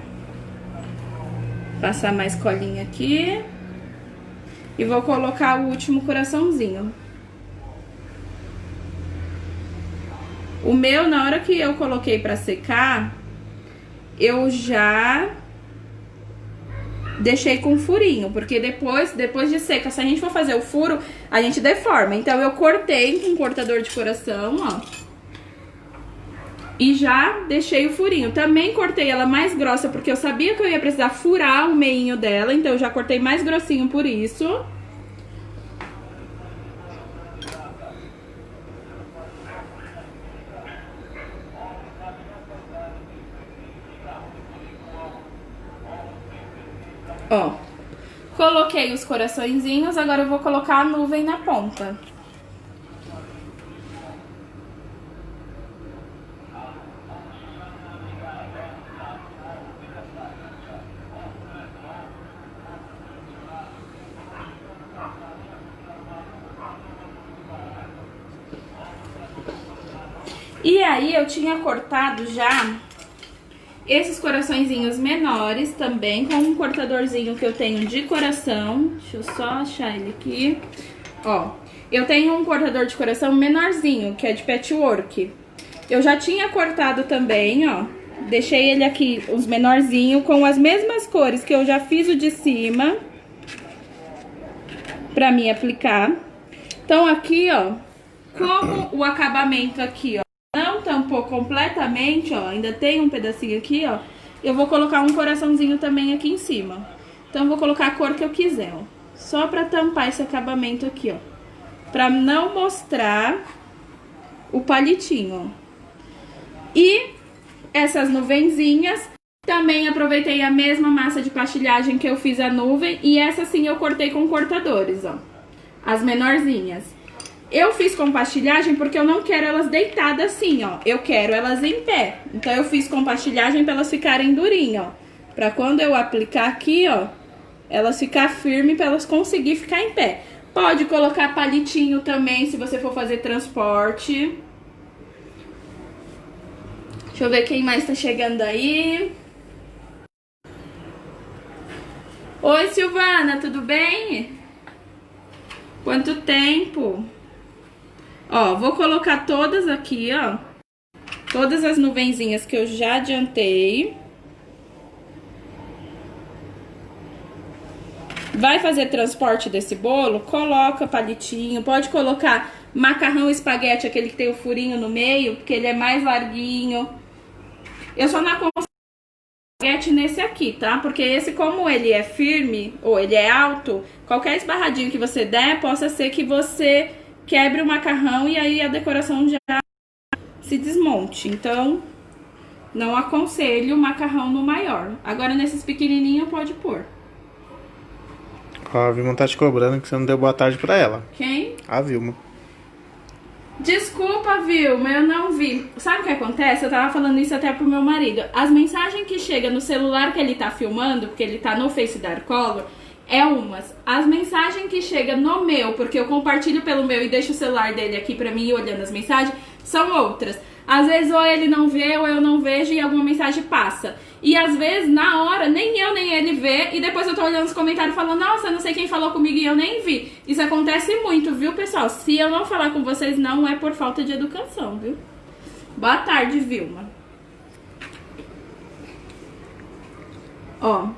Passar mais colinha aqui. E vou colocar o último coraçãozinho. O meu, na hora que eu coloquei pra secar, eu já deixei com furinho, porque depois de seca, se a gente for fazer o furo, a gente deforma. Então eu cortei com um cortador de coração, ó. E já deixei o furinho. Também cortei ela mais grossa, porque eu sabia que eu ia precisar furar o meinho dela. Então eu já cortei mais grossinho por isso. Ó, coloquei os coraçõezinhos, agora eu vou colocar a nuvem na ponta. E aí eu tinha cortado já esses coraçõezinhos menores também, com um cortadorzinho que eu tenho de coração. Deixa eu só achar ele aqui. Ó, eu tenho um cortador de coração menorzinho, que é de patchwork. Eu já tinha cortado também, ó. Deixei ele aqui, os menorzinhos, com as mesmas cores que eu já fiz o de cima, pra mim aplicar. Então aqui, ó, como o acabamento aqui, ó, não tampou completamente, ó, ainda tem um pedacinho aqui, ó, eu vou colocar um coraçãozinho também aqui em cima. Então eu vou colocar a cor que eu quiser, ó, só pra tampar esse acabamento aqui, ó, pra não mostrar o palitinho, ó. E essas nuvenzinhas, também aproveitei a mesma massa de pastilhagem que eu fiz a nuvem, e essa sim eu cortei com cortadores, ó, as menorzinhas. Eu fiz com pastilhagem porque eu não quero elas deitadas assim, ó, eu quero elas em pé. Então eu fiz com pastilhagem pra elas ficarem durinhas, ó, pra quando eu aplicar aqui, ó, elas ficar firmes, pra elas conseguir ficar em pé. Pode colocar palitinho também se você for fazer transporte. Deixa eu ver quem mais tá chegando aí. Oi, Silvana, tudo bem? Quanto tempo? Ó, vou colocar todas aqui, ó. Todas as nuvenzinhas que eu já adiantei. Vai fazer transporte desse bolo? Coloca palitinho. Pode colocar macarrão espaguete, aquele que tem o furinho no meio, porque ele é mais larguinho. Eu só não aconselho espaguete nesse aqui, tá? Porque esse, como ele é firme, ou ele é alto, qualquer esbarradinho que você der, possa ser que você quebre o macarrão e aí a decoração já se desmonte. Então, não aconselho o macarrão no maior. Agora, nesses pequenininhos, pode pôr. Ó, a Vilma tá te cobrando que você não deu boa tarde pra ela. Quem? A Vilma. Desculpa, Vilma, eu não vi. Sabe o que acontece? Eu tava falando isso até pro meu marido. As mensagens que chegam no celular que ele tá filmando, porque ele tá no Face da Arcolor, é umas. As mensagens que chegam no meu, porque eu compartilho pelo meu e deixo o celular dele aqui pra mim ir olhando as mensagens, são outras. Às vezes ou ele não vê ou eu não vejo e alguma mensagem passa. E às vezes, na hora, nem eu nem ele vê, e depois eu tô olhando os comentários falando, nossa, não sei quem falou comigo e eu nem vi. Isso acontece muito, viu, pessoal? Se eu não falar com vocês, não é por falta de educação, viu? Boa tarde, Vilma. Ó.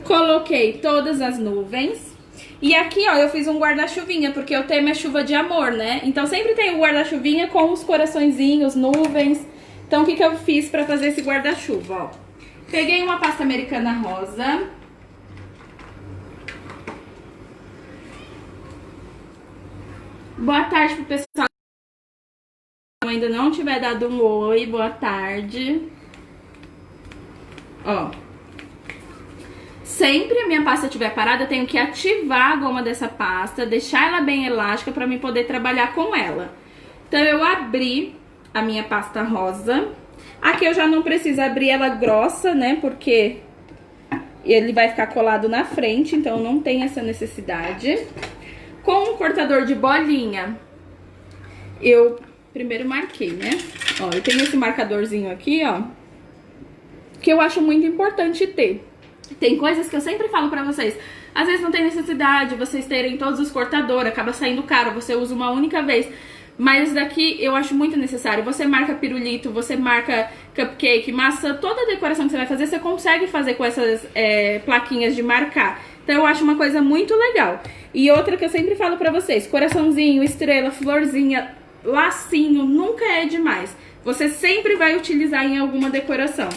Coloquei todas as nuvens. E aqui, ó, eu fiz um guarda-chuvinha, porque o tema é chuva de amor, né? Então sempre tem o guarda-chuvinha com os coraçõezinhos, nuvens. Então o que que eu fiz pra fazer esse guarda-chuva, ó? Peguei uma pasta americana rosa. Boa tarde pro pessoal que ainda não tiver dado um oi, boa tarde. Ó. Sempre a minha pasta estiver parada, eu tenho que ativar a goma dessa pasta, deixar ela bem elástica para mim poder trabalhar com ela. Então eu abri a minha pasta rosa. Aqui eu já não preciso abrir ela grossa, né, porque ele vai ficar colado na frente, então não tem essa necessidade. Com um cortador de bolinha, eu primeiro marquei, né? Ó, eu tenho esse marcadorzinho aqui, ó, que eu acho muito importante ter. Tem coisas que eu sempre falo pra vocês, às vezes não tem necessidade de vocês terem todos os cortadores, acaba saindo caro, você usa uma única vez. Mas esse daqui eu acho muito necessário. Você marca pirulito, você marca cupcake, massa, toda a decoração que você vai fazer, você consegue fazer com essas plaquinhas de marcar. Então eu acho uma coisa muito legal. E outra que eu sempre falo pra vocês, coraçãozinho, estrela, florzinha, lacinho, nunca é demais. Você sempre vai utilizar em alguma decoração.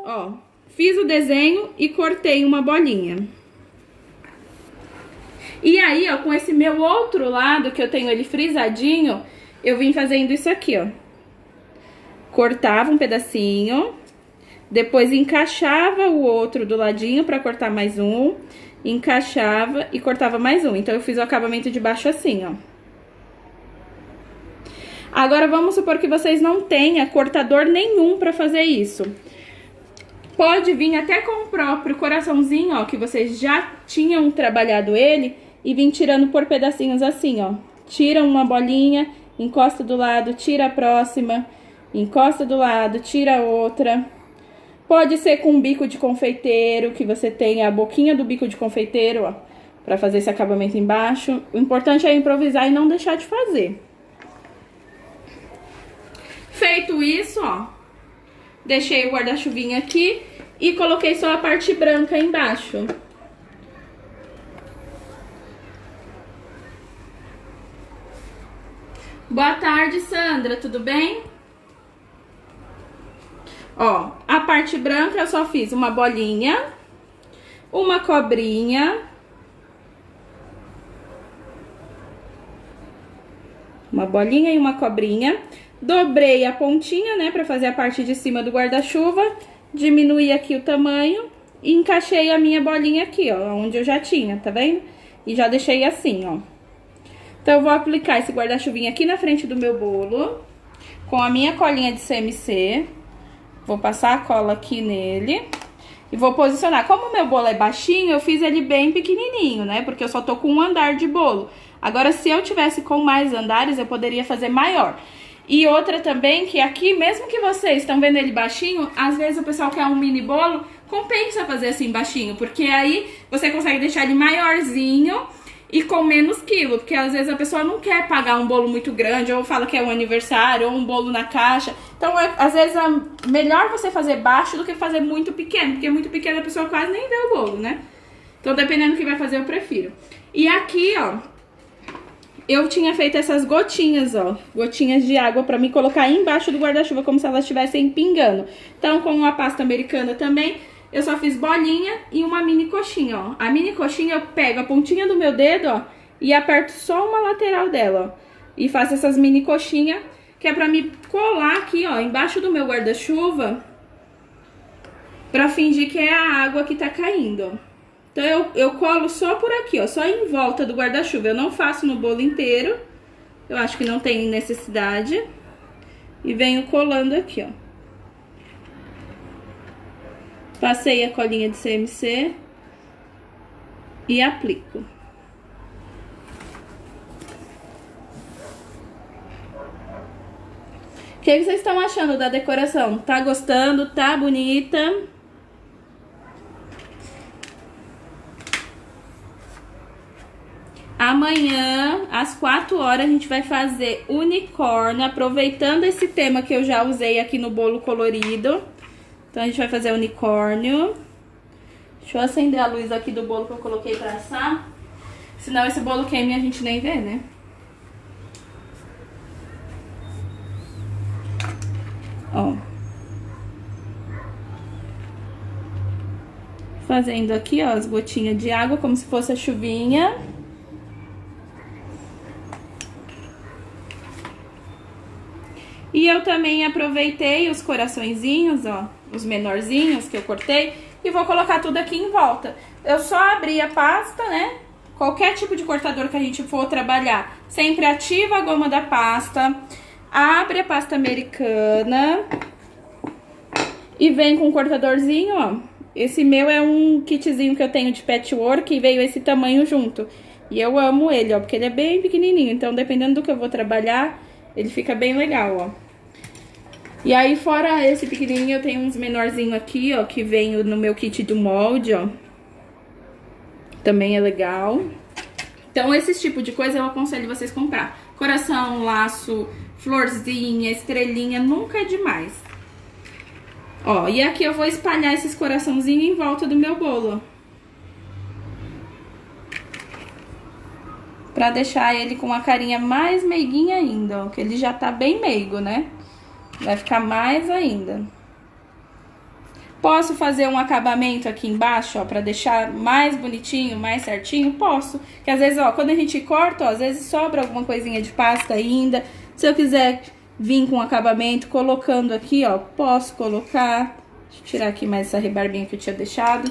Ó. Fiz o desenho e cortei uma bolinha. E aí, ó, com esse meu outro lado, que eu tenho ele frisadinho, eu vim fazendo isso aqui, ó. Cortava um pedacinho, depois encaixava o outro do ladinho pra cortar mais um, encaixava e cortava mais um. Então eu fiz o acabamento de baixo assim, ó. Agora vamos supor que vocês não tenham cortador nenhum pra fazer isso. Pode vir até com o próprio coraçãozinho, ó, que vocês já tinham trabalhado ele, e vir tirando por pedacinhos assim, ó. tira uma bolinha, encosta do lado, tira a próxima, encosta do lado, tira a outra. Pode ser com um bico de confeiteiro, que você tem a boquinha do bico de confeiteiro, ó, pra fazer esse acabamento embaixo. O importante é improvisar e não deixar de fazer. Feito isso, ó, deixei o guarda-chuvinha aqui e coloquei só a parte branca embaixo. Boa tarde, Sandra, tudo bem? Ó, a parte branca eu só fiz uma bolinha, uma cobrinha, uma bolinha e uma cobrinha. Dobrei a pontinha, né, pra fazer a parte de cima do guarda-chuva, diminuí aqui o tamanho e encaixei a minha bolinha aqui, ó, onde eu já tinha, tá vendo? E já deixei assim, ó. Então, eu vou aplicar esse guarda-chuvinha aqui na frente do meu bolo, com a minha colinha de CMC. Vou passar a cola aqui nele e vou posicionar. Como o meu bolo é baixinho, eu fiz ele bem pequenininho, né? Porque eu só tô com um andar de bolo. Agora, se eu tivesse com mais andares, eu poderia fazer maior. E outra também, que aqui, mesmo que vocês estão vendo ele baixinho, às vezes o pessoal quer um mini bolo, compensa fazer assim baixinho, porque aí você consegue deixar ele maiorzinho e com menos quilo, porque às vezes a pessoa não quer pagar um bolo muito grande, ou fala que é um aniversário, ou um bolo na caixa. Então, às vezes, é melhor você fazer baixo do que fazer muito pequeno, porque muito pequeno a pessoa quase nem vê o bolo, né? Então, dependendo do que vai fazer, eu prefiro. E aqui, ó, eu tinha feito essas gotinhas, ó, gotinhas de água pra me colocar embaixo do guarda-chuva, como se elas estivessem pingando. Então, com a pasta americana também, eu só fiz bolinha e uma mini coxinha, ó. A mini coxinha eu pego a pontinha do meu dedo, ó, e aperto só uma lateral dela, ó. E faço essas mini coxinhas, que é pra me colar aqui, ó, embaixo do meu guarda-chuva, pra fingir que é a água que tá caindo, ó. Então, eu colo só por aqui, ó, só em volta do guarda-chuva. Eu não faço no bolo inteiro, eu acho que não tem necessidade. E venho colando aqui, ó. Passei a colinha de CMC e aplico. O que vocês estão achando da decoração? Tá gostando? Tá bonita? Amanhã, às 4 horas, a gente vai fazer unicórnio, aproveitando esse tema que eu já usei aqui no bolo colorido. Então, a gente vai fazer unicórnio. Deixa eu acender a luz aqui do bolo que eu coloquei pra assar. Senão esse bolo queima e a gente nem vê, né? Ó. Fazendo aqui, ó, as gotinhas de água, como se fosse a chuvinha. E eu também aproveitei os coraçõezinhos, ó, os menorzinhos que eu cortei, e vou colocar tudo aqui em volta. Eu só abri a pasta, né? Qualquer tipo de cortador que a gente for trabalhar, sempre ativa a goma da pasta, abre a pasta americana e vem com um cortadorzinho, ó. Esse meu é um kitzinho que eu tenho de patchwork e veio esse tamanho junto. E eu amo ele, ó, porque ele é bem pequenininho, então dependendo do que eu vou trabalhar, ele fica bem legal, ó. E aí, fora esse pequenininho, eu tenho uns menorzinhos aqui, ó, que vem no meu kit do molde, ó. Também é legal. Então, esse tipo de coisa eu aconselho vocês comprar. Coração, laço, florzinha, estrelinha, nunca é demais. Ó, e aqui eu vou espalhar esses coraçãozinhos em volta do meu bolo, ó. Pra deixar ele com uma carinha mais meiguinha ainda, ó. Que ele já tá bem meigo, né? Vai ficar mais ainda. Posso fazer um acabamento aqui embaixo, ó, pra deixar mais bonitinho, mais certinho? Posso. Porque às vezes, ó, quando a gente corta, ó, às vezes sobra alguma coisinha de pasta ainda. Se eu quiser vir com um acabamento, colocando aqui, ó, posso colocar. Deixa eu tirar aqui mais essa rebarbinha que eu tinha deixado.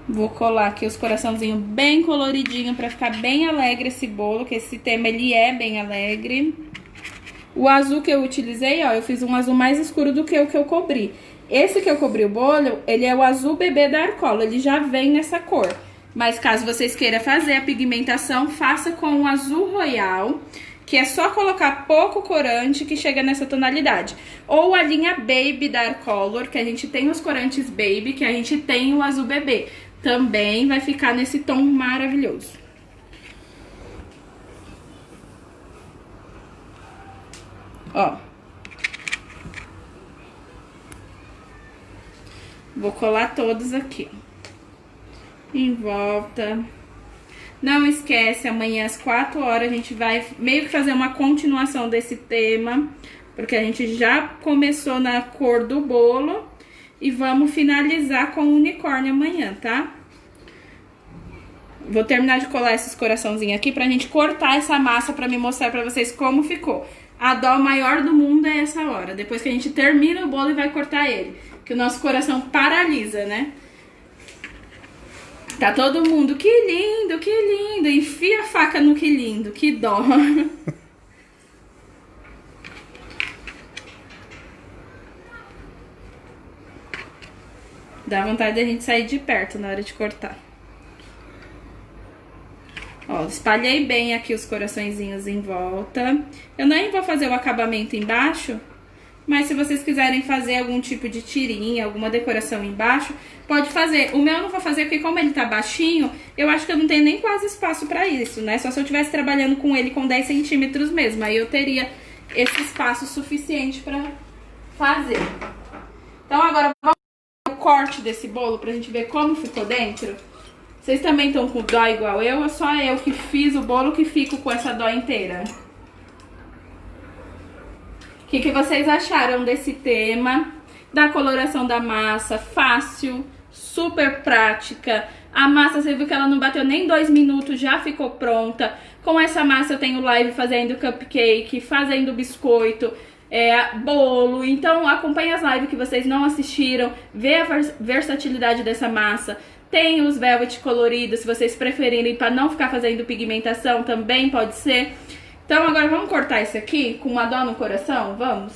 Vou colar aqui os coraçãozinhos bem coloridinho pra ficar bem alegre esse bolo, que esse tema ele é bem alegre. O azul que eu utilizei, ó, eu fiz um azul mais escuro do que o que eu cobri. Esse que eu cobri o bolo, ele é o azul bebê da Arcola, ele já vem nessa cor. Mas caso vocês queiram fazer a pigmentação, faça com o azul royal, que é só colocar pouco corante que chega nessa tonalidade. Ou a linha Baby Dark Color, que a gente tem os corantes Baby, que a gente tem o azul bebê. Também vai ficar nesse tom maravilhoso. Ó. Vou colar todos aqui. Em volta. Não esquece, amanhã às 4 horas a gente vai meio que fazer uma continuação desse tema, porque a gente já começou na cor do bolo e vamos finalizar com o unicórnio amanhã, tá? Vou terminar de colar esses coraçãozinhos aqui pra gente cortar essa massa pra me mostrar pra vocês como ficou. A dó maior do mundo é essa hora, depois que a gente termina o bolo e vai cortar ele, que o nosso coração paralisa, né? Tá todo mundo, que lindo, enfia a faca no que lindo, que dó. Dá vontade da gente sair de perto na hora de cortar. Ó, espalhei bem aqui os coraçõezinhos em volta. Eu nem vou fazer o acabamento embaixo, mas se vocês quiserem fazer algum tipo de tirinha, alguma decoração embaixo, pode fazer. O meu eu não vou fazer porque como ele tá baixinho, eu acho que eu não tenho nem quase espaço pra isso, né? Só se eu estivesse trabalhando com ele com 10 centímetros mesmo, aí eu teria esse espaço suficiente pra fazer. Então agora vamos fazer o corte desse bolo pra gente ver como ficou dentro. Vocês também estão com dó igual eu ou só eu que fiz o bolo que fico com essa dó inteira? O que vocês acharam desse tema? Da coloração da massa, fácil, super prática. A massa, você viu que ela não bateu nem 2 minutos, já ficou pronta. Com essa massa eu tenho live fazendo cupcake, fazendo biscoito, bolo. Então acompanhe as lives que vocês não assistiram, vê a versatilidade dessa massa. Tem os velvet coloridos, se vocês preferirem, para não ficar fazendo pigmentação, também pode ser. Então agora vamos cortar esse aqui com uma dó no coração? Vamos?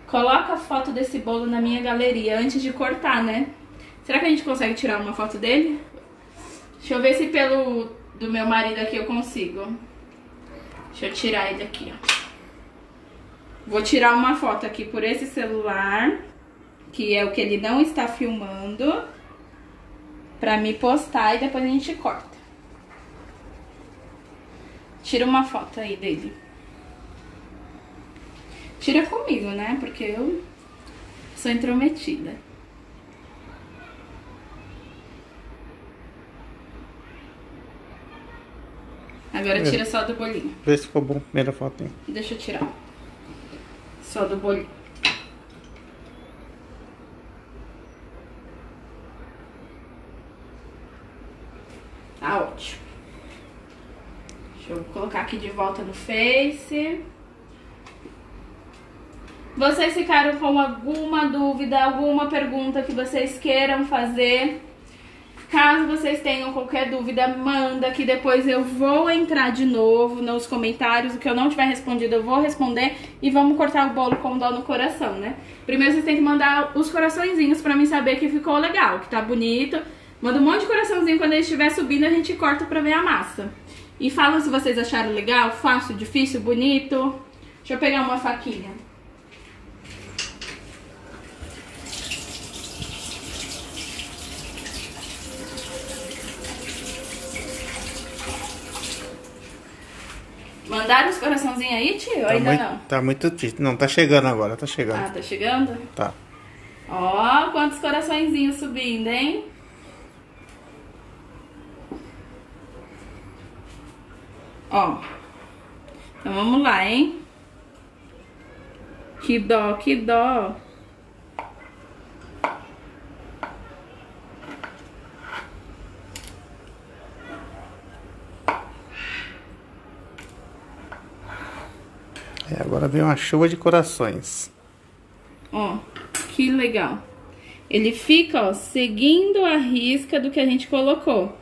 Coloca a foto desse bolo na minha galeria antes de cortar, né? Será que a gente consegue tirar uma foto dele? Deixa eu ver se pelo do meu marido aqui eu consigo. Deixa eu tirar ele aqui, ó. Vou tirar uma foto aqui por esse celular, que é o que ele não está filmando, pra me postar e depois a gente corta. Tira uma foto aí dele. Tira comigo, né? Porque eu sou intrometida. Agora tira só do bolinho. Vê se ficou bom. Primeira foto, hein? Deixa eu tirar. Só do bolinho. Tá ótimo. Deixa eu colocar aqui de volta no Face. Vocês ficaram com alguma dúvida, alguma pergunta que vocês queiram fazer? Caso vocês tenham qualquer dúvida, manda que depois eu vou entrar de novo nos comentários. O que eu não tiver respondido eu vou responder e vamos cortar o bolo com dó no coração, né? Primeiro vocês têm que mandar os coraçõezinhos pra mim saber que ficou legal, que tá bonito. Manda um monte de coraçãozinho, quando ele estiver subindo a gente corta pra ver a massa. E falam se vocês acharam legal, fácil, difícil, bonito. Deixa eu pegar uma faquinha. Mandaram os coraçãozinhos aí, tio? Tá ainda não? Tá muito triste. Não, tá chegando agora, tá chegando. Ah, tá chegando? Tá. Ó, quantos coraçõezinhos subindo, hein? Ó. Então vamos lá, hein? Que dó, que dó. Agora vem uma chuva de corações. Ó, que legal. Ele fica, ó, seguindo a risca do que a gente colocou.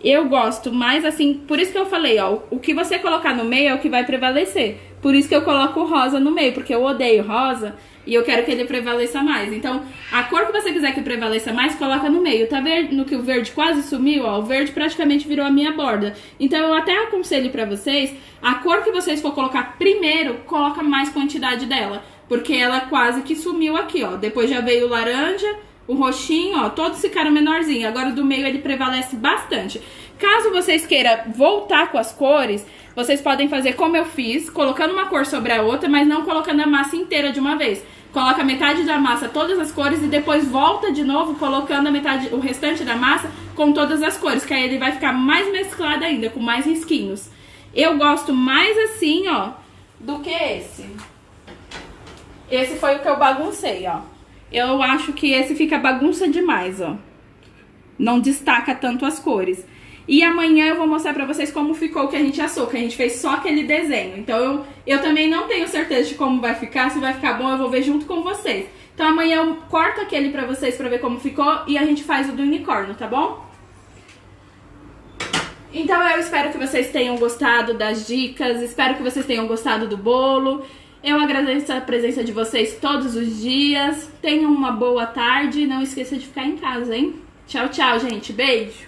Eu gosto mais assim, por isso que eu falei, ó, o que você colocar no meio é o que vai prevalecer. Por isso que eu coloco o rosa no meio, porque eu odeio rosa E eu quero que ele prevaleça mais. Então, a cor que você quiser que prevaleça mais, coloca no meio. Tá vendo que o verde quase sumiu? Ó, o verde praticamente virou a minha borda. Então, eu até aconselho pra vocês, a cor que vocês for colocar primeiro, coloca mais quantidade dela. Porque ela quase que sumiu aqui, ó. Depois já veio o laranja, o roxinho, ó. Todos ficaram menorzinhos. Agora, do meio ele prevalece bastante. Caso vocês queiram voltar com as cores, vocês podem fazer como eu fiz, colocando uma cor sobre a outra, mas não colocando a massa inteira de uma vez. Coloca metade da massa, todas as cores, e depois volta de novo colocando a metade, o restante da massa com todas as cores, que aí ele vai ficar mais mesclado ainda, com mais risquinhos. Eu gosto mais assim, ó, do que esse. Esse foi o que eu baguncei, ó. Eu acho que esse fica bagunça demais, ó. Não destaca tanto as cores. E amanhã eu vou mostrar pra vocês como ficou o que a gente assou, que a gente fez só aquele desenho. Então eu também não tenho certeza de como vai ficar, se vai ficar bom eu vou ver junto com vocês. Então amanhã eu corto aquele pra vocês pra ver como ficou e a gente faz o do unicórnio, tá bom? Então eu espero que vocês tenham gostado das dicas, espero que vocês tenham gostado do bolo. Eu agradeço a presença de vocês todos os dias. Tenham uma boa tarde e não esqueça de ficar em casa, hein? Tchau, tchau, gente. Beijo!